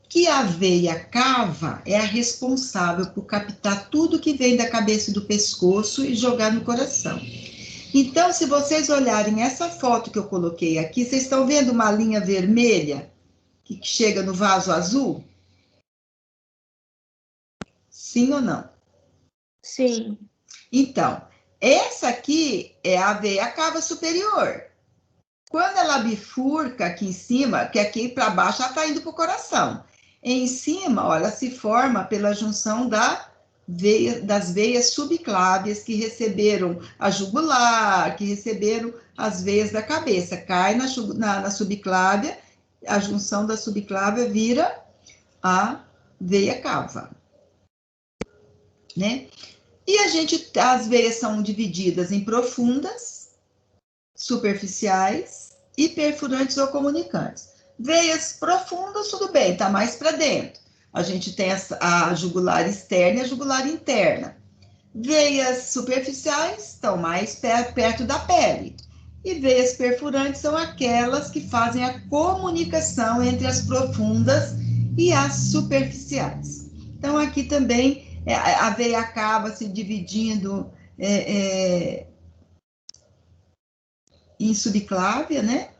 Que a veia cava é a responsável por captar tudo que vem da cabeça e do pescoço e jogar no coração. Então, se vocês olharem essa foto que eu coloquei aqui, vocês estão vendo uma linha vermelha que chega no vaso azul? Sim ou não? Sim. Então, essa aqui é a veia cava superior. Quando ela bifurca aqui em cima, que aqui para baixo ela está indo para o coração. Em cima, ó, ela se forma pela junção das veias subclávias que receberam a jugular, que receberam as veias da cabeça. Cai na subclávia, a junção da subclávia vira a veia cava, né? E as veias são divididas em profundas, superficiais e perfurantes ou comunicantes. Veias profundas, tudo bem, está mais para dentro. A gente tem a jugular externa e a jugular interna. Veias superficiais estão mais perto da pele. E veias perfurantes são aquelas que fazem a comunicação entre as profundas e as superficiais. Então, aqui também a veia acaba se dividindo em subclávia, né?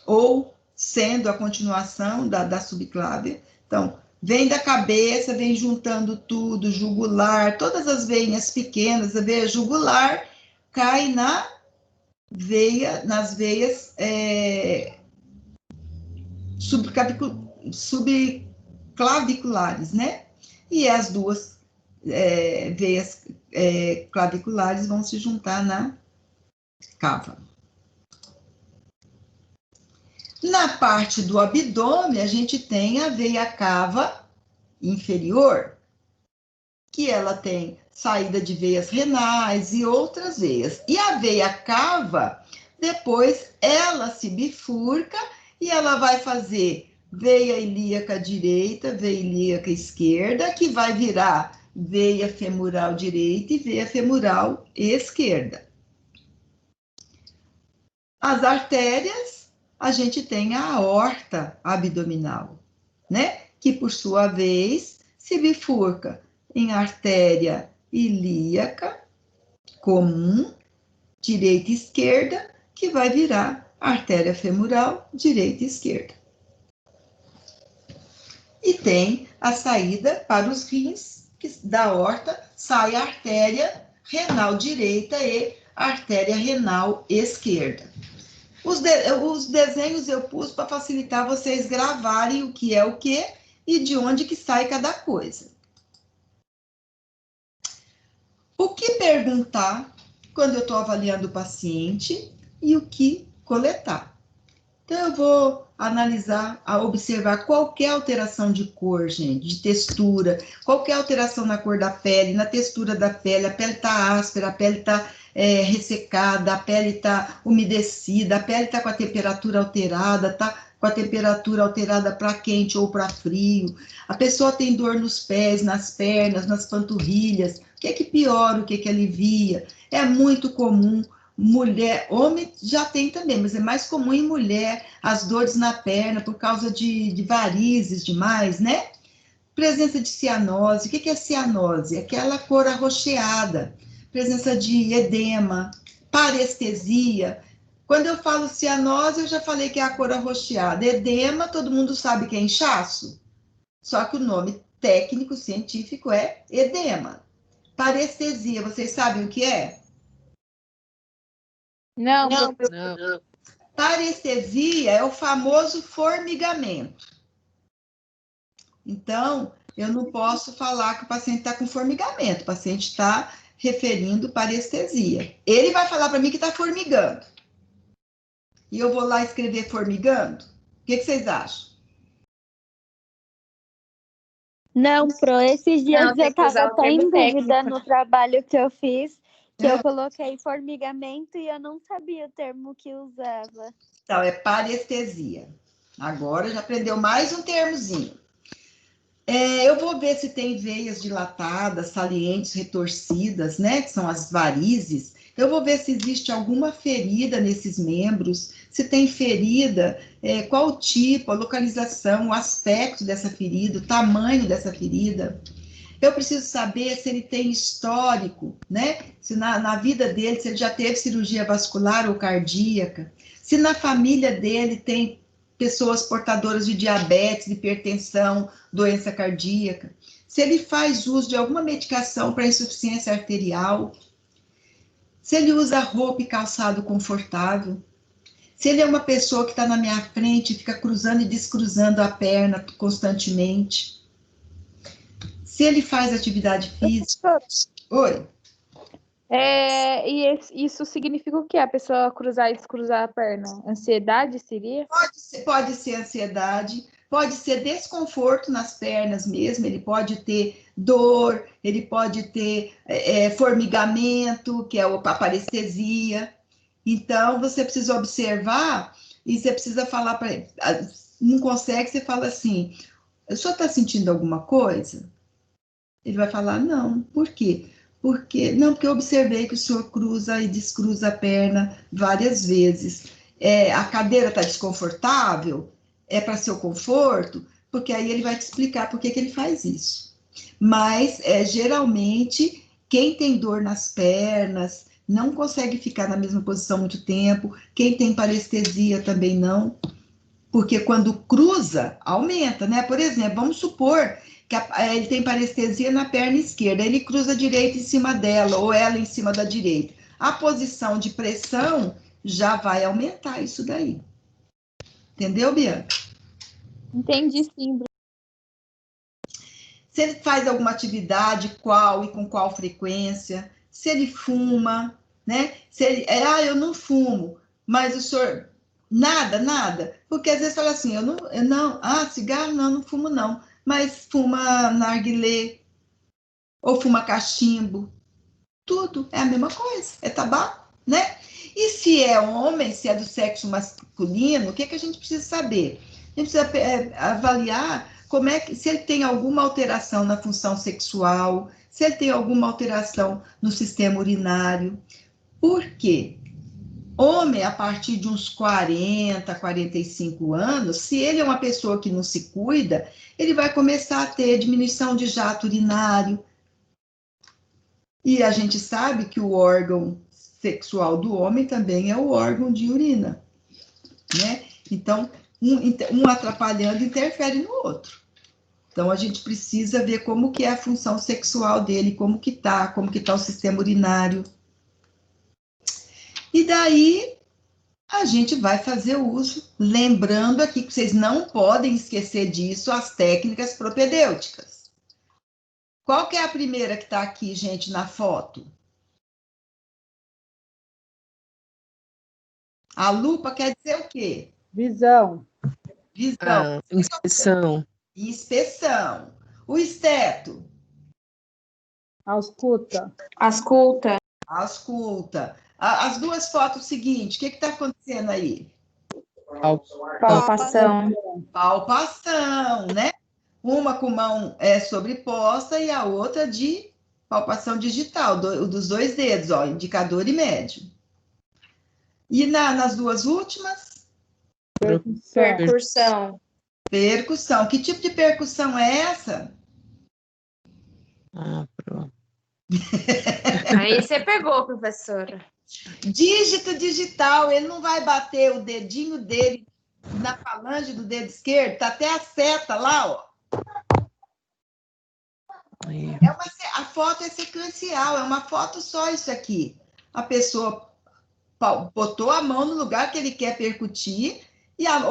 Ou sendo a continuação da subclávia. Então, vem da cabeça, vem juntando tudo, jugular, todas as veias pequenas, a veia jugular cai nas veias subclaviculares, né? E as duas veias claviculares vão se juntar na cava. Na parte do abdômen, a gente tem a veia cava inferior, que ela tem saída de veias renais e outras veias. E a veia cava, depois ela se bifurca e ela vai fazer veia ilíaca direita, veia ilíaca esquerda, que vai virar veia femoral direita e veia femoral esquerda. As artérias, a gente tem a aorta abdominal, né? Que, por sua vez, se bifurca em artéria ilíaca comum, direita e esquerda, que vai virar artéria femoral, direita e esquerda. E tem a saída para os rins, que da aorta sai a artéria renal direita e artéria renal esquerda. Os desenhos eu pus para facilitar vocês gravarem o que é o que e de onde que sai cada coisa. O que perguntar quando eu estou avaliando o paciente e o que coletar. Então, eu vou analisar, observar qualquer alteração de cor, gente, de textura, qualquer alteração na cor da pele, na textura da pele, a pele está áspera, a pele está ressecada, a pele está umedecida, a pele está com a temperatura alterada, está com a temperatura alterada para quente ou para frio, a pessoa tem dor nos pés, nas pernas, nas panturrilhas, o que piora, o que alivia? É muito comum. Mulher, homem já tem também, mas é mais comum em mulher, as dores na perna por causa de varizes demais, né? Presença de cianose, o que é cianose? Aquela cor arroxeada, presença de edema, parestesia. Quando eu falo cianose, eu já falei que é a cor arroxeada. Edema, todo mundo sabe que é inchaço, só que o nome técnico, científico é edema. Parestesia, vocês sabem o que é? Não, Não. Parestesia é o famoso formigamento. Então, eu não posso falar que o paciente está com formigamento, o paciente está referindo parestesia. Ele vai falar para mim que está formigando. E eu vou lá escrever formigando? O que vocês acham? Não, Pro, esses dias Não, tem eu que usar estava o até termo em dúvida técnico. no trabalho que eu fiz, que É. eu coloquei formigamento e eu não sabia o termo que usava. Então, é parestesia. Agora já aprendeu mais um termozinho. Eu vou ver se tem veias dilatadas, salientes, retorcidas, né? Que são as varizes. Eu vou ver se existe alguma ferida nesses membros, se tem ferida, qual o tipo, a localização, o aspecto dessa ferida, o tamanho dessa ferida. Eu preciso saber se ele tem histórico, né? Se na vida dele, se ele já teve cirurgia vascular ou cardíaca, se na família dele tem pessoas portadoras de diabetes, hipertensão, doença cardíaca, se ele faz uso de alguma medicação para insuficiência arterial, se ele usa roupa e calçado confortável, se ele é uma pessoa que está na minha frente e fica cruzando e descruzando a perna constantemente, se ele faz atividade física. Oi. E isso significa o quê? A pessoa cruzar e descruzar a perna? Ansiedade seria? Pode ser ansiedade, pode ser desconforto nas pernas mesmo, ele pode ter dor, ele pode ter formigamento, que é a parestesia. Então, você precisa observar e você precisa falar para ele. Não consegue, você fala assim, o senhor está sentindo alguma coisa? Ele vai falar, não. Por quê? Porque eu observei que o senhor cruza e descruza a perna várias vezes. A cadeira está desconfortável? É para seu conforto? Porque aí ele vai te explicar por que ele faz isso. Mas, geralmente, quem tem dor nas pernas não consegue ficar na mesma posição muito tempo. Quem tem parestesia também não. Porque quando cruza, aumenta, né? Por exemplo, vamos supor que ele tem parestesia na perna esquerda, ele cruza a direita em cima dela, ou ela em cima da direita. A posição de pressão já vai aumentar isso daí. Entendeu, Bianca? Entendi, sim. Se ele faz alguma atividade, qual e com qual frequência, se ele fuma, né? Se ele, eu não fumo, mas o senhor, nada, porque às vezes fala assim, eu não, cigarro não fumo não, mas fuma narguilé, ou fuma cachimbo, tudo é a mesma coisa, é tabaco, né? E se é homem, se é do sexo masculino, o que a gente precisa saber? A gente precisa avaliar se ele tem alguma alteração na função sexual, se ele tem alguma alteração no sistema urinário. Por quê? Homem, a partir de uns 40, 45 anos, se ele é uma pessoa que não se cuida, ele vai começar a ter diminuição de jato urinário. E a gente sabe que o órgão sexual do homem também é o órgão de urina, né? Então, um atrapalhando interfere no outro. Então, a gente precisa ver como que é a função sexual dele, como que tá o sistema urinário. E daí, a gente vai fazer uso, lembrando aqui que vocês não podem esquecer disso, as técnicas propedêuticas. Qual que é a primeira que está aqui, gente, na foto? A lupa quer dizer o quê? Visão. Visão. Inspeção. Inspeção. O esteto. Ausculta. Asculta. Ausculta. As duas fotos seguintes, o que está acontecendo aí? Palpação. Palpação, né? Uma com mão sobreposta e a outra de palpação digital, dos dois dedos, ó, indicador e médio. E nas duas últimas? Percussão. Percussão. Que tipo de percussão é essa? Pronto. Aí você pegou, professora. Dígito digital, ele não vai bater o dedinho dele na falange do dedo esquerdo, tá até a seta lá, ó. A foto é sequencial, é uma foto só isso aqui. A pessoa botou a mão no lugar que ele quer percutir e na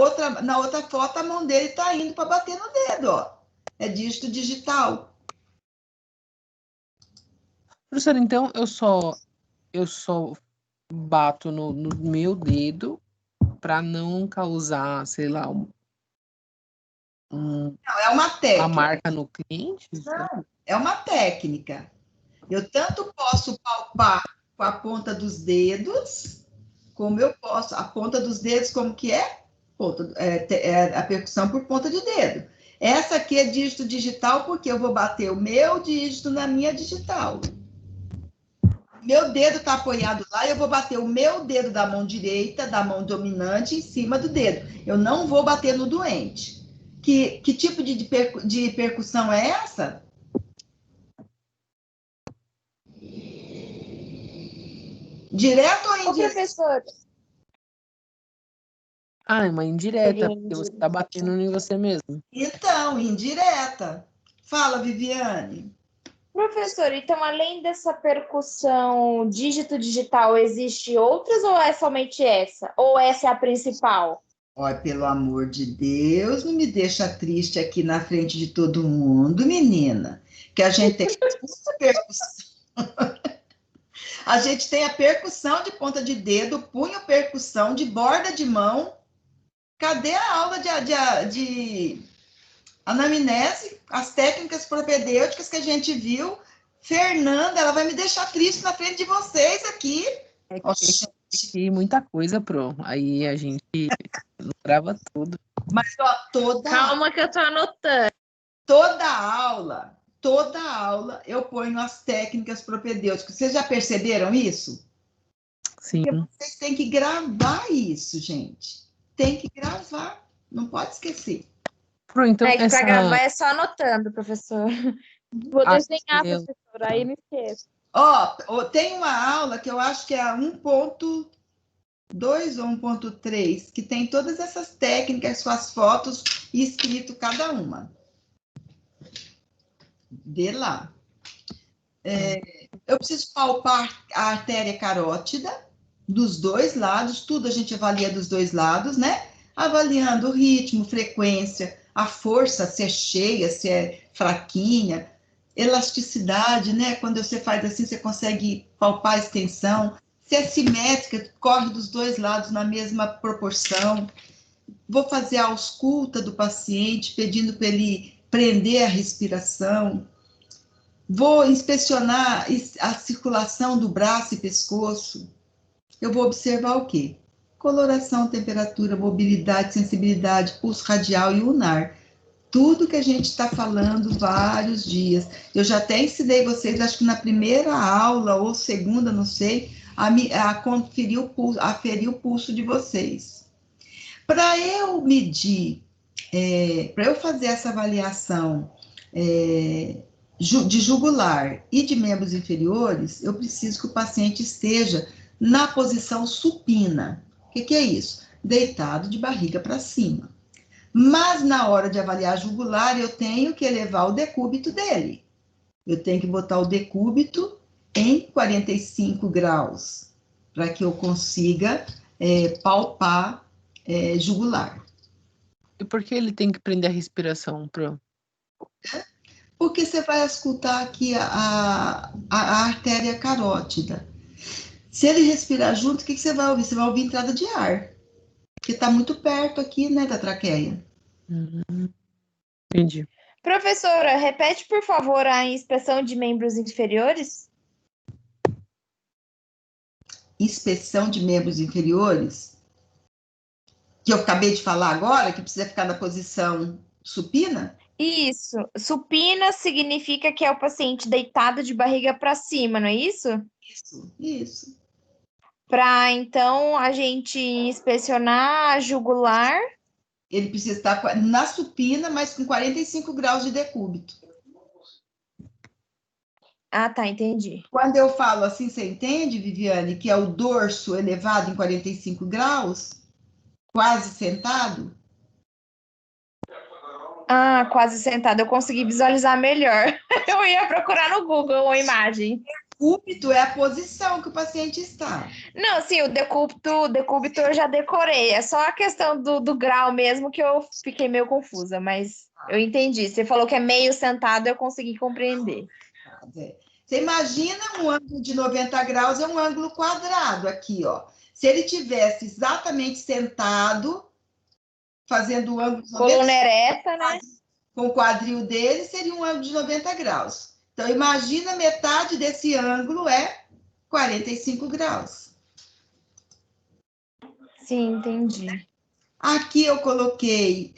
outra foto a mão dele está indo para bater no dedo, ó. É dígito digital. Professora, então eu só bato no meu dedo para não causar, sei lá, Não, é uma técnica. uma marca no cliente? Não, é uma técnica. Eu tanto posso palpar com a ponta dos dedos, como eu posso. A ponta dos dedos, como que é? A percussão por ponta de dedo. Essa aqui é dígito digital, porque eu vou bater o meu dígito na minha digital. Meu dedo está apoiado lá, eu vou bater o meu dedo da mão direita, da mão dominante, em cima do dedo. Eu não vou bater no doente. Que tipo de percussão é essa? Direto ou indireto? Professor. É uma indireta, porque você está batendo em você mesmo. Então, indireta. Fala, Viviane. Professor, então além dessa percussão dígito digital, existe outras ou é somente essa? Ou essa é a principal? Olha, pelo amor de Deus, não me deixa triste aqui na frente de todo mundo, menina. Que a gente tem percussão. A gente tem a percussão de ponta de dedo, punho percussão de borda de mão. Cadê a aula de anamnese, as técnicas propedêuticas que a gente viu? Fernanda, ela vai me deixar triste na frente de vocês aqui. E muita coisa, aí a gente não grava tudo. Mas, ó, Calma que eu tô anotando. Toda aula eu ponho as técnicas propedêuticas. Vocês já perceberam isso? Sim. Porque vocês têm que gravar isso, gente. Tem que gravar. Não pode esquecer. Então, Para gravar é só anotando, professor. Vou desenhar, professora, aí não esqueço. Tem uma aula que eu acho que é a 1.2 ou 1.3, que tem todas essas técnicas com as fotos e escrito cada uma. Vê lá. Eu preciso palpar a artéria carótida dos dois lados, tudo a gente avalia dos dois lados, né? Avaliando o ritmo, frequência, a força, se é cheia, se é fraquinha, elasticidade, né? Quando você faz assim, você consegue palpar a extensão. Se é simétrica, corre dos dois lados na mesma proporção. Vou fazer a ausculta do paciente, pedindo para ele prender a respiração. Vou inspecionar a circulação do braço e pescoço. Eu vou observar o quê? Coloração, temperatura, mobilidade, sensibilidade, pulso radial e lunar. Tudo que a gente está falando vários dias. Eu já até ensinei vocês, acho que na primeira aula ou segunda, não sei, a conferir o pulso, a aferir o pulso de vocês. Para eu medir, para eu fazer essa avaliação de jugular e de membros inferiores, eu preciso que o paciente esteja na posição supina. O que é isso? Deitado de barriga para cima. Mas na hora de avaliar jugular, eu tenho que elevar o decúbito dele. Eu tenho que botar o decúbito em 45 graus, para que eu consiga palpar jugular. E por que ele tem que prender a respiração, Porque você vai auscultar aqui a artéria carótida. Se ele respirar junto, o que você vai ouvir? Você vai ouvir entrada de ar. porque está muito perto aqui, né, da traqueia. Entendi. Professora, repete, por favor, a inspeção de membros inferiores. Inspeção de membros inferiores, que eu acabei de falar agora, que precisa ficar na posição supina? Isso. Supina significa que é o paciente deitado de barriga para cima, não é isso? Isso. Para, então, a gente inspecionar a jugular. Ele precisa estar na supina, mas com 45 graus de decúbito. Ah, tá, entendi. Quando eu falo assim, você entende, Viviane, que é o dorso elevado em 45 graus, quase sentado? Ah, quase sentado. Eu consegui visualizar melhor. Eu ia procurar no Google uma imagem. Decúbito é a posição que o paciente está. Não, sim, o decúbito eu já decorei. É só a questão do grau mesmo que eu fiquei meio confusa, mas eu entendi. Você falou que é meio sentado, eu consegui compreender. Você imagina um ângulo de 90 graus, é um ângulo quadrado aqui, ó. Se ele tivesse exatamente sentado, fazendo o ângulo de 90 Coluna ereta, né? com o quadril dele, seria um ângulo de 90 graus. Então, imagina metade desse ângulo é 45 graus. Sim, entendi. Aqui eu coloquei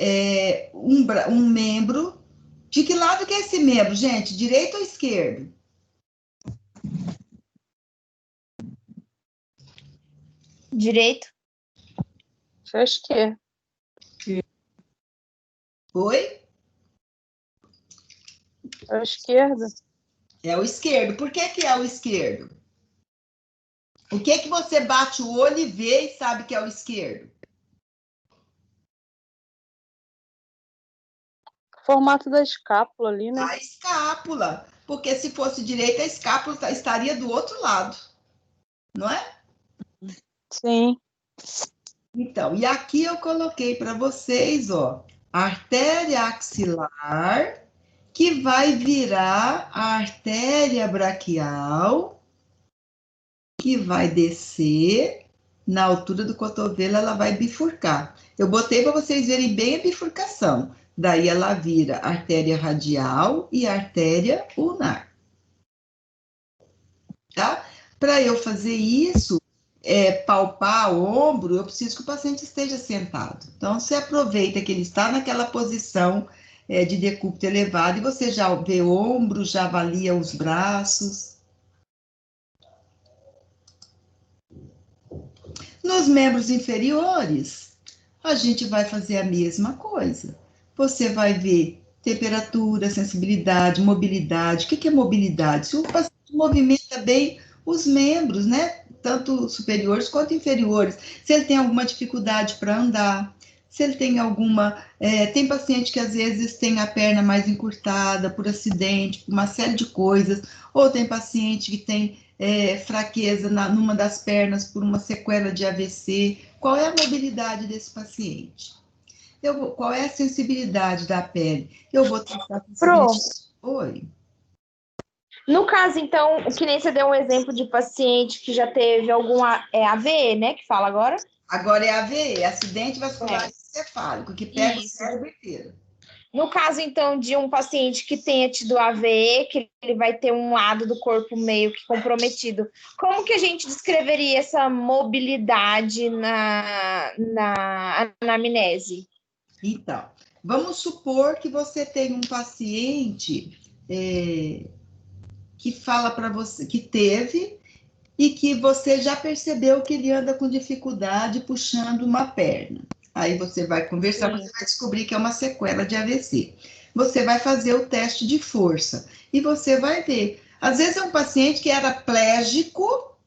um membro. De que lado que é esse membro, gente? Direito ou esquerdo? Direito? Acho que é. Oi? A esquerda. É o esquerdo. Por que é o esquerdo? O que você bate o olho e vê e sabe que é o esquerdo? Formato da escápula ali, né? A escápula. Porque se fosse direita, a escápula estaria do outro lado. Não é? Sim. Então, e aqui eu coloquei para vocês, ó, artéria axilar, que vai virar a artéria braquial, que vai descer na altura do cotovelo, ela vai bifurcar. Eu botei para vocês verem bem a bifurcação. Daí ela vira artéria radial e artéria ulnar. Tá? Para eu fazer isso, palpar o ombro, eu preciso que o paciente esteja sentado. Então, você aproveita que ele está naquela posição de decúbito elevado e você já vê o ombro, já avalia os braços. Nos membros inferiores, a gente vai fazer a mesma coisa. Você vai ver temperatura, sensibilidade, mobilidade. O que é mobilidade? Se o paciente movimenta bem os membros, né? Tanto superiores quanto inferiores. Se ele tem alguma dificuldade para andar, se ele tem alguma... tem paciente que às vezes tem a perna mais encurtada por acidente, por uma série de coisas, ou tem paciente que tem fraqueza numa das pernas por uma sequela de AVC. Qual é a mobilidade desse paciente? Qual é a sensibilidade da pele? Eu vou testar a sensibilidade. Oi. No caso, então, que nem você deu um exemplo de paciente que já teve algum AVE, né? Que fala agora? Agora é AVE, acidente vascular encefálico, que pega o cérebro inteiro. No caso, então, de um paciente que tenha tido AVE, que ele vai ter um lado do corpo meio que comprometido, como que a gente descreveria essa mobilidade na anamnese? Então, vamos supor que você tem um paciente que fala para você que teve e que você já percebeu que ele anda com dificuldade puxando uma perna. Aí você vai conversar, você vai descobrir que é uma sequela de AVC. Você vai fazer o teste de força e você vai ver. Às vezes é um paciente que era plégico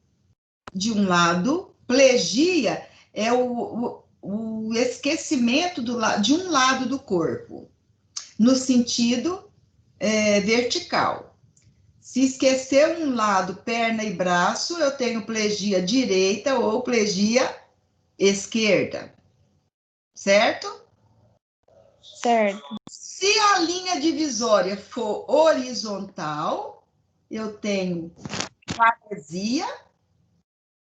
de um lado, plegia é o esquecimento de um lado do corpo, no sentido vertical. Se esquecer um lado, perna e braço, eu tenho plegia direita ou plegia esquerda. Certo? Certo. Se a linha divisória for horizontal, eu tenho paresia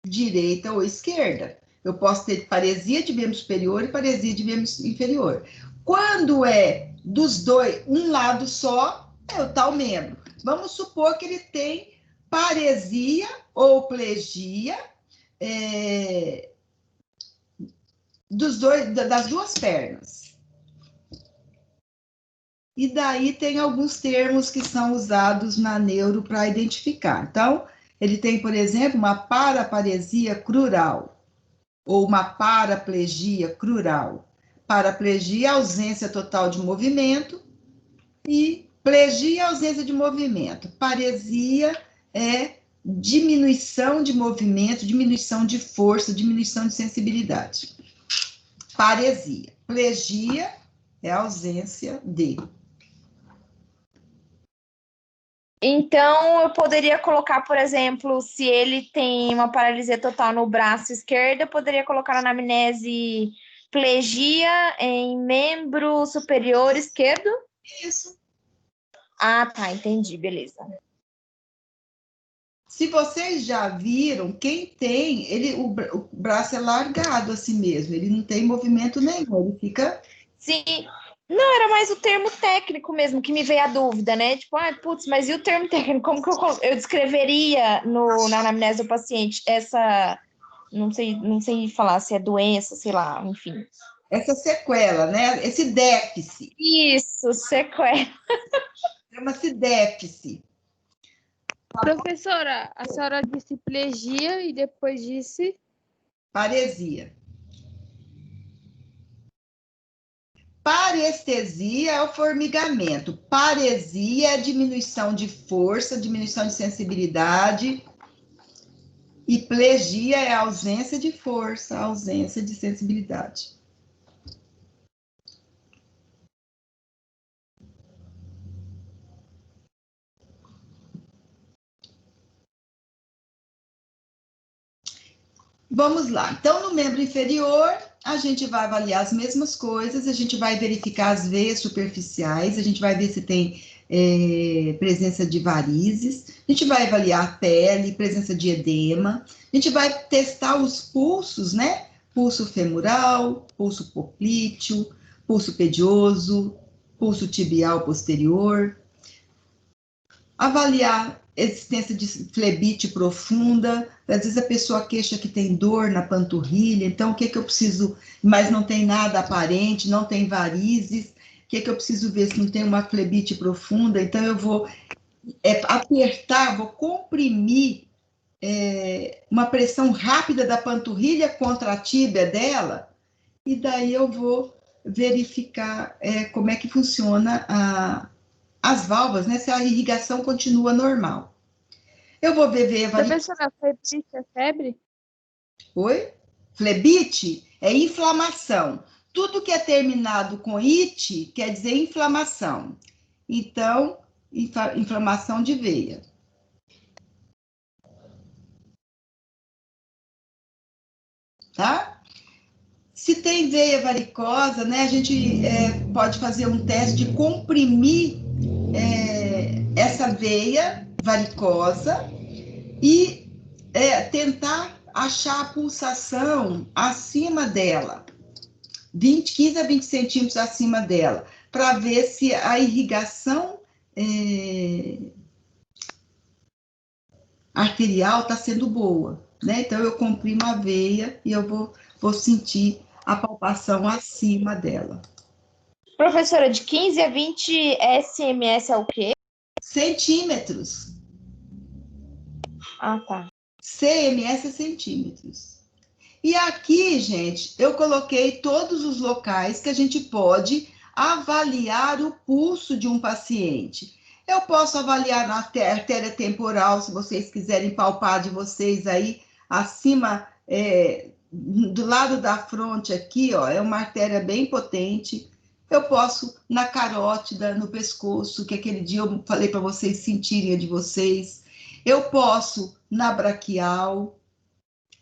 direita ou esquerda. Eu posso ter paresia de membro superior e paresia de membro inferior. Quando é dos dois, um lado só, é o tal membro. Vamos supor que ele tem paresia ou plegia das duas pernas. E daí tem alguns termos que são usados na neuro para identificar. Então, ele tem, por exemplo, uma paraparesia crural ou uma paraplegia crural. Paraplegia é ausência total de movimento e plegia é ausência de movimento. Paresia é diminuição de movimento, diminuição de força, diminuição de sensibilidade. Paresia. Plegia é ausência de. Então, eu poderia colocar, por exemplo, se ele tem uma paralisia total no braço esquerdo, eu poderia colocar na anamnese plegia em membro superior esquerdo? Isso. Ah, tá, entendi, beleza. Se vocês já viram, quem tem, o braço é largado assim mesmo, ele não tem movimento nenhum, ele fica... Sim, não, era mais o termo técnico mesmo que me veio a dúvida, né? Tipo, putz, mas e o termo técnico? Como que eu descreveria na anamnese do paciente essa, não sei falar se é doença, sei lá, enfim. Essa sequela, né? Esse déficit. Isso, sequela. Chama-se déficit. Professora, a senhora disse plegia e depois disse... Paresia. Parestesia é o formigamento. Paresia é a diminuição de força, diminuição de sensibilidade. E plegia é a ausência de força, a ausência de sensibilidade. Vamos lá. Então, no membro inferior, a gente vai avaliar as mesmas coisas, a gente vai verificar as veias superficiais, a gente vai ver se tem presença de varizes, a gente vai avaliar a pele, presença de edema, a gente vai testar os pulsos, né? Pulso femoral, pulso poplíteo, pulso pedioso, pulso tibial posterior. Avaliar existência de flebite profunda, às vezes a pessoa queixa que tem dor na panturrilha, então o que eu preciso, mas não tem nada aparente, não tem varizes, o que eu preciso ver se não tem uma flebite profunda, então eu vou apertar, vou comprimir uma pressão rápida da panturrilha contra a tíbia dela, e daí eu vou verificar como é que funciona as válvulas, né, se a irrigação continua normal. Eu vou ver veia varicose. Professora, flebite é febre? Oi? Flebite é inflamação. Tudo que é terminado com it quer dizer inflamação. Então, inflamação de veia. Tá? Se tem veia varicosa, né, a gente pode fazer um teste de comprimir essa veia varicosa e tentar achar a pulsação acima dela, 15 a 20 centímetros acima dela, para ver se a irrigação arterial está sendo boa, né? Então, eu comprimo a veia e eu vou sentir a palpação acima dela. Professora, de 15 a 20 SMS é o quê? Centímetros. Ah, tá. CMS é centímetros. E aqui, gente, eu coloquei todos os locais que a gente pode avaliar o pulso de um paciente. Eu posso avaliar na artéria temporal, se vocês quiserem palpar de vocês aí, acima, do lado da fronte aqui, ó, é uma artéria bem potente. Eu posso na carótida, no pescoço, que aquele dia eu falei para vocês sentirem a de vocês. Eu posso na braquial,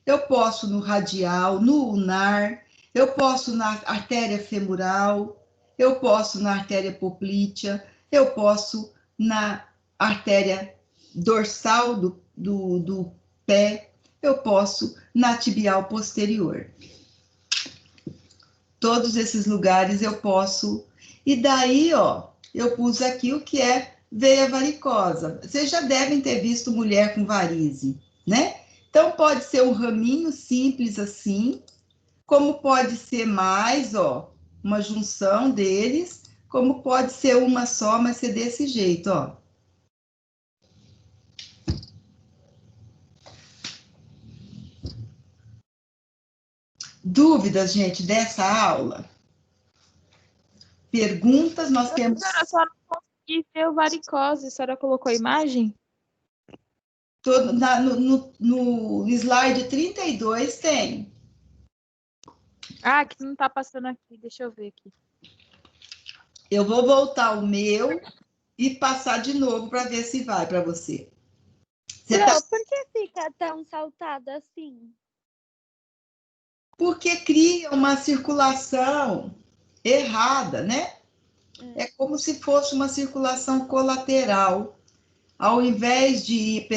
eu posso no radial, no ulnar, eu posso na artéria femoral, eu posso na artéria poplítea, eu posso na artéria dorsal do pé, eu posso na tibial posterior. Todos esses lugares eu posso. E daí, ó, eu pus aqui o que é veia varicosa. Vocês já devem ter visto mulher com varize, né? Então, pode ser um raminho simples assim, como pode ser mais, ó, uma junção deles, como pode ser uma só, mas ser desse jeito, ó. Dúvidas, gente, dessa aula? Perguntas, nós temos... Professora, só não consegui ver o varicose. A senhora colocou a imagem? No slide 32 tem. Ah, que não tá passando aqui. Deixa eu ver aqui. Eu vou voltar o meu e passar de novo para ver se vai para você. Pro, por que fica tão saltado assim? Porque cria uma circulação errada, né? É como se fosse uma circulação colateral. Ao invés de ir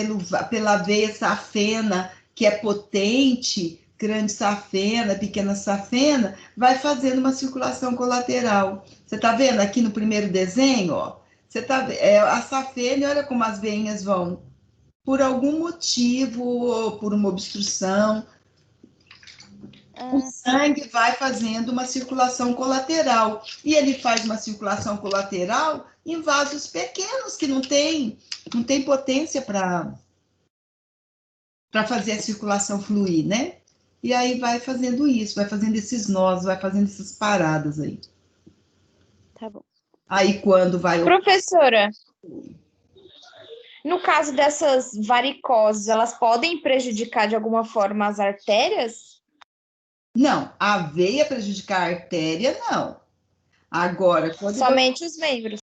pela veia safena, que é potente, grande safena, pequena safena, vai fazendo uma circulação colateral. Você está vendo aqui no primeiro desenho, ó? Você tá, a safena, olha como as veinhas vão. Por algum motivo, ou por uma obstrução, o sangue vai fazendo uma circulação colateral. E ele faz uma circulação colateral em vasos pequenos, que não tem potência para fazer a circulação fluir, né? E aí vai fazendo isso, vai fazendo esses nós, vai fazendo essas paradas aí. Tá bom. Aí quando vai... Professora, no caso dessas varicoses, elas podem prejudicar de alguma forma as artérias? Não, a veia prejudicar a artéria, não. Agora, quando Somente os membros.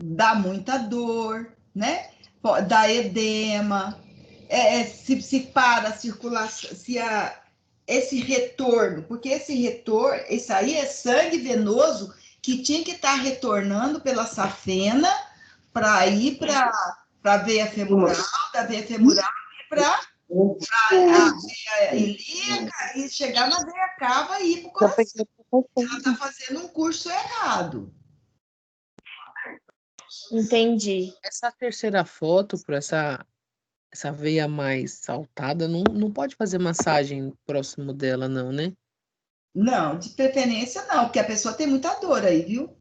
dá muita dor, né? Dá edema, se para a circulação, esse retorno, porque esse retorno, isso aí é sangue venoso que tinha que estar retornando pela safena para ir para a veia femoral, da veia femoral ir para a veia ilíaca e chegar na veia cava e ir para o coração. Ela está fazendo um curso errado. Entendi. Essa terceira foto, para essa veia mais saltada, não pode fazer massagem próximo dela, não, né? Não, de preferência não, porque a pessoa tem muita dor aí, viu?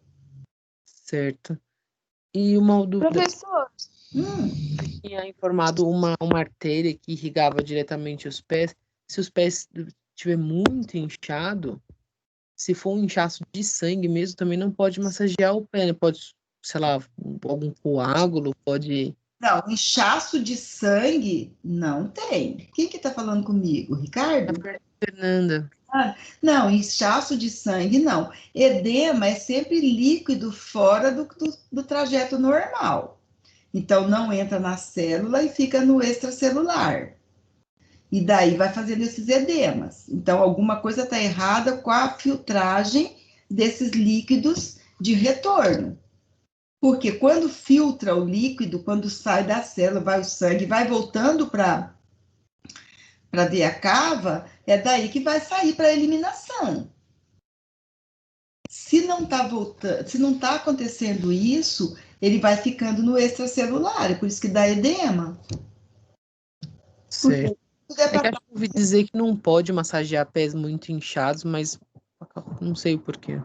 Certo. E uma dúvida, Professor, tinha informado uma artéria que irrigava diretamente os pés. Se os pés estiver muito inchado, se for um inchaço de sangue mesmo, também não pode massagear o pé, né? Pode, sei lá, algum coágulo, pode... Não, inchaço de sangue não tem. Quem que tá falando comigo? Ricardo? Fernanda. Não, inchaço de sangue não. Edema é sempre líquido fora do trajeto normal. Então, não entra na célula e fica no extracelular. E daí vai fazendo esses edemas. Então, alguma coisa está errada com a filtragem desses líquidos de retorno. Porque quando filtra o líquido, quando sai da célula, vai o sangue, vai voltando para a veia cava, é daí que vai sair para a eliminação. Se não está voltando, se não está acontecendo isso, ele vai ficando no extracelular, é por isso que dá edema. Certo. É que acho que eu ouvi dizer que não pode massagear pés muito inchados, mas não sei o porquê.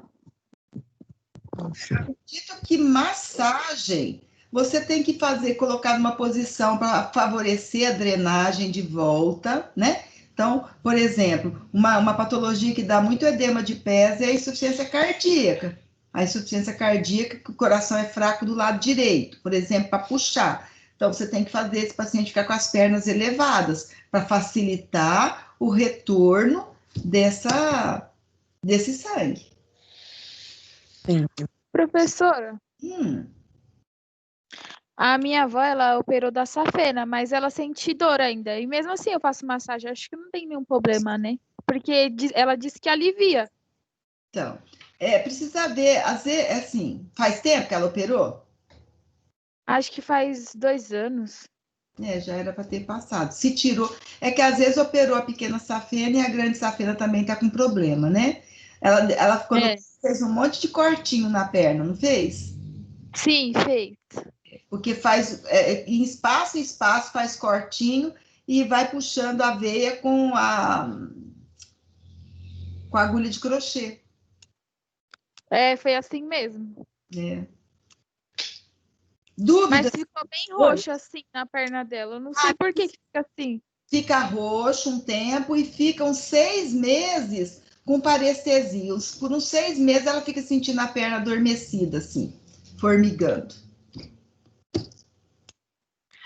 Acredito que massagem você tem que fazer, colocar numa posição para favorecer a drenagem de volta, né? Então, por exemplo, uma patologia que dá muito edema de pés é a insuficiência cardíaca. A insuficiência cardíaca, que o coração é fraco do lado direito, por exemplo, para puxar. Então, você tem que fazer esse paciente ficar com as pernas elevadas para facilitar o retorno desse sangue. Entendi. professora, Hum. a minha avó, ela operou da safena, mas ela sente dor ainda. E mesmo assim eu faço massagem, acho que não tem nenhum problema, né? Porque ela disse que alivia. Então, precisa ver, às vezes, assim, faz tempo que ela operou? Acho que faz 2 anos. Já era para ter passado. Se tirou, é que às vezes operou a pequena safena e a grande safena também está com problema, né? Ela ficou, fez um monte de cortinho na perna, não fez? Sim, fez. Porque faz, em espaço em espaço, faz cortinho e vai puxando a veia com a agulha de crochê. Foi assim mesmo. Dúvidas? Mas ficou bem roxo assim na perna dela. Eu não sei por que fica assim. Fica roxo um tempo e fica uns 6 meses com parestesia. Por uns 6 meses ela fica sentindo a perna adormecida, assim, formigando.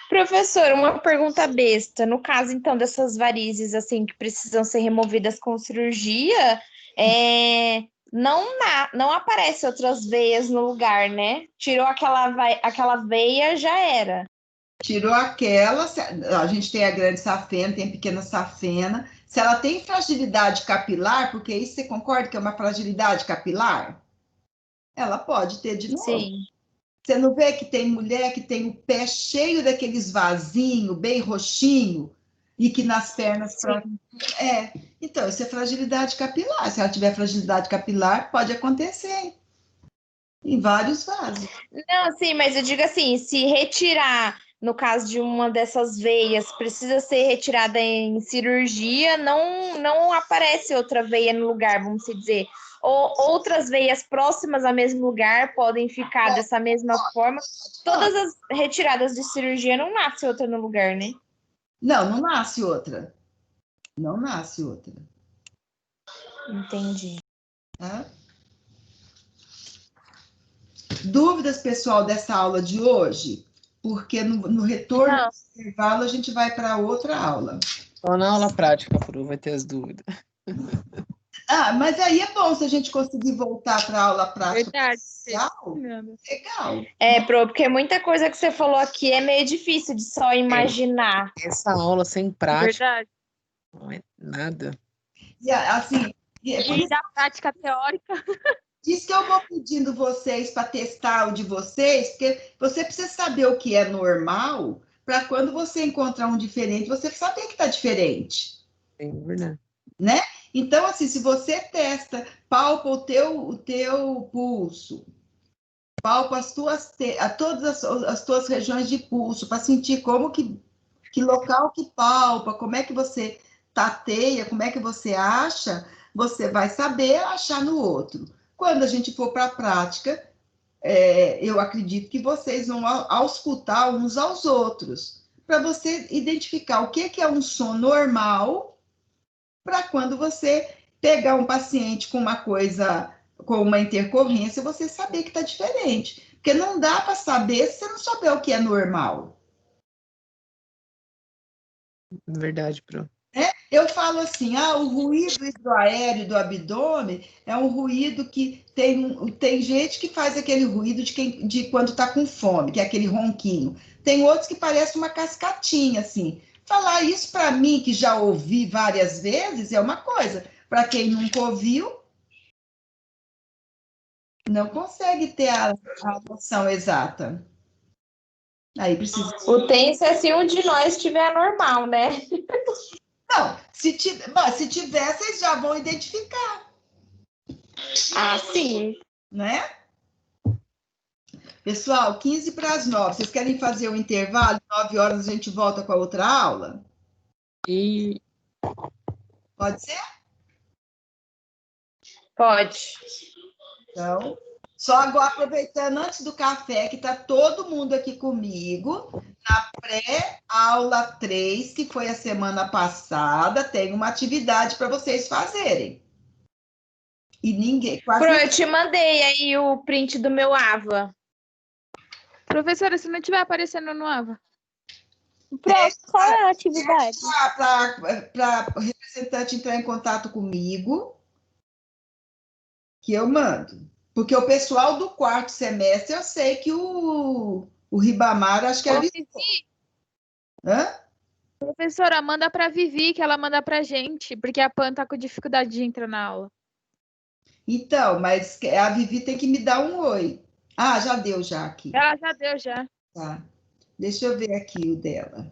Professor, uma pergunta besta. No caso, então, dessas varizes, assim, que precisam ser removidas com cirurgia, não aparece outras veias no lugar, né? Tirou aquela veia, já era. Tirou aquela, a gente tem a grande safena, tem a pequena safena. Se ela tem fragilidade capilar, porque isso você concorda que é uma fragilidade capilar? Ela pode ter de novo. Sim. Você não vê que tem mulher que tem o pé cheio daqueles vasinhos, bem roxinho, e que nas pernas... Então, isso é fragilidade capilar. Se ela tiver fragilidade capilar, pode acontecer em vários vasos. Não, sim, mas eu digo assim, se retirar, no caso de uma dessas veias, precisa ser retirada em cirurgia, não aparece outra veia no lugar, vamos dizer. Ou outras veias próximas ao mesmo lugar podem ficar dessa mesma forma. Todas as retiradas de cirurgia não nasce outra no lugar, né? Não nasce outra. Não nasce outra. Entendi. Tá? Dúvidas, pessoal, dessa aula de hoje? Porque no retorno do intervalo a gente vai para outra aula. Só na aula prática, Pro, vai ter as dúvidas. Mas aí é bom se a gente conseguir voltar para a aula prática. Verdade. Legal. Pro, porque muita coisa que você falou aqui é meio difícil de só imaginar. Essa aula sem prática Verdade. não é nada. E assim... E da prática teórica. Diz que eu vou pedindo vocês para testar o de vocês, porque você precisa saber o que é normal, para quando você encontrar um diferente, você saber que está diferente. É verdade. Né? Então, assim, se você testa, palpa o teu pulso, palpa todas as tuas regiões de pulso, para sentir como que local que palpa, como é que você tateia, como é que você acha, você vai saber achar no outro. Quando a gente for para a prática, eu acredito que vocês vão auscultar uns aos outros, para você identificar o que é um som normal, para quando você pegar um paciente com uma coisa, com uma intercorrência, você saber que está diferente. Porque não dá para saber se você não souber o que é normal. Verdade, Pro. Eu falo assim, o ruído hidroaéreo do abdômen é um ruído que tem gente que faz aquele ruído de quando está com fome, que é aquele ronquinho. Tem outros que parecem uma cascatinha, assim. Falar isso para mim, que já ouvi várias vezes, é uma coisa. Para quem nunca ouviu, não consegue ter a noção exata. Aí precisa... O tenso é se um de nós estiver normal, né? Não, se tiver, vocês já vão identificar. Sim. Né? Pessoal, 15 para as 9. Vocês querem fazer um intervalo? 9 horas a gente volta com a outra aula? Pode ser? Pode. Então, só agora aproveitando antes do café, que está todo mundo aqui comigo, na pré-aula 3, que foi a semana passada, tem uma atividade para vocês fazerem. E ninguém... Eu te mandei aí o print do meu AVA. Professora, se não estiver aparecendo no AVA. Qual é a atividade? Para o representante entrar em contato comigo, que eu mando. Porque o pessoal do 4º semestre, eu sei que o Ribamar, acho que é... Professora, manda para a Vivi, que ela manda para a gente, porque a Pan tá com dificuldade de entrar na aula. Então, mas a Vivi tem que me dar um oi. Já deu já aqui. Já deu, já. Tá. Deixa eu ver aqui o dela.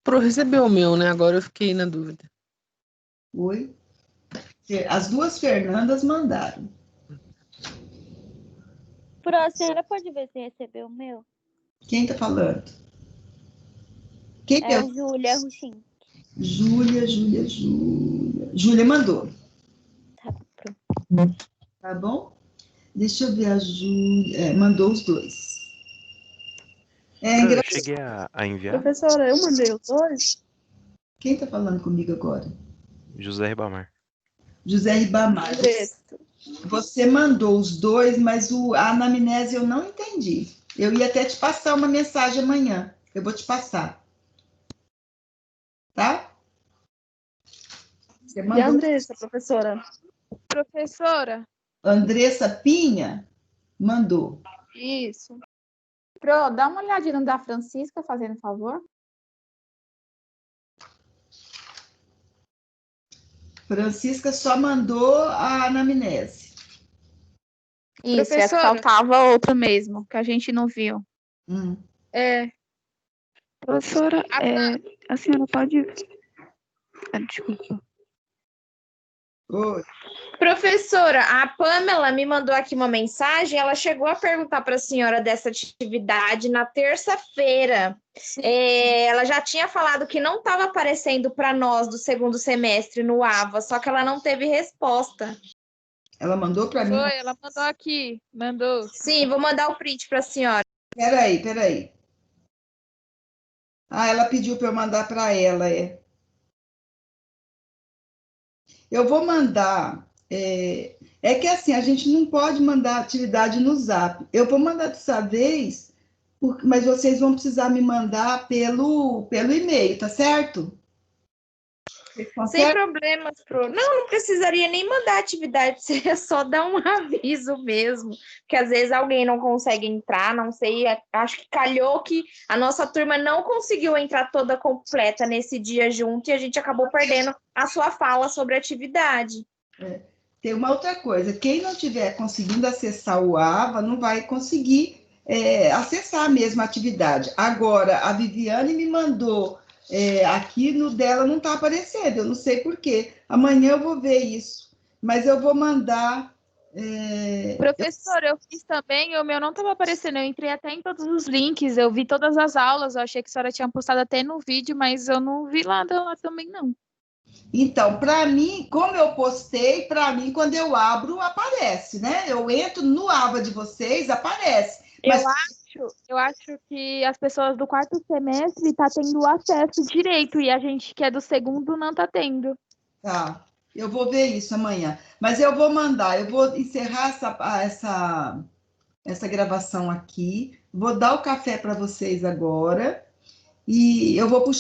Pro recebeu o meu, né? Agora eu fiquei na dúvida. Oi? As duas Fernandas mandaram. Pro, a senhora pode ver se recebeu o meu? Quem tá falando? Quem É a que Júlia Ruxim. Júlia. Júlia mandou, Tá, pronto. tá bom? Deixa eu ver a Júlia. Mandou os dois. Eu cheguei a enviar. Professora, eu mandei os dois? Quem tá falando comigo agora? José Ribamar. José Ribamar. Você mandou os dois, mas a anamnese eu não entendi. Eu ia até te passar uma mensagem amanhã. Eu vou te passar. Tá? Você E a mandou. Andressa, professora? Professora, Andressa Pinha mandou. isso. Pro, dá uma olhadinha no da Francisca, fazendo favor. Francisca só mandou a anamnese. Isso, é que Professora. faltava outra mesmo, que a gente não viu. É, Professora, a senhora pode... Desculpa. Oi. Professora, a Pamela me mandou aqui uma mensagem, ela chegou a perguntar para a senhora dessa atividade na terça-feira. Ela já tinha falado que não estava aparecendo para nós do segundo semestre no AVA, só que ela não teve resposta. Ela mandou para mim? foi, ela mandou aqui, mandou. Sim, vou mandar o print para a senhora. Peraí. Ah, ela pediu para eu mandar para ela, Eu vou mandar. É que assim, a gente não pode mandar atividade no Zap. Eu vou mandar dessa vez, mas vocês vão precisar me mandar pelo e-mail, tá certo? Sem problemas, Pro. Não precisaria nem mandar atividade, seria só dar um aviso mesmo, que às vezes alguém não consegue entrar, não sei, acho que calhou que a nossa turma não conseguiu entrar toda completa nesse dia junto e a gente acabou perdendo a sua fala sobre a atividade. Tem uma outra coisa, quem não estiver conseguindo acessar o AVA não vai conseguir acessar a mesma atividade. Agora, a Viviane me mandou aqui no dela não está aparecendo, eu não sei por quê. Amanhã eu vou ver isso, mas eu vou mandar. Professora, eu fiz também, o meu não estava aparecendo, eu entrei até em todos os links, eu vi todas as aulas, eu achei que a senhora tinha postado até no vídeo, mas eu não vi nada lá também, não. Então, para mim, como eu postei, para mim, quando eu abro, aparece, né? Eu entro no AVA de vocês, aparece. Mas... Eu acho que as pessoas do quarto semestre estão tendo acesso direito e a gente que é do segundo não está tendo. Tá, eu vou ver isso amanhã. Mas eu vou mandar, eu vou encerrar essa gravação aqui, vou dar o café para vocês agora e eu vou puxar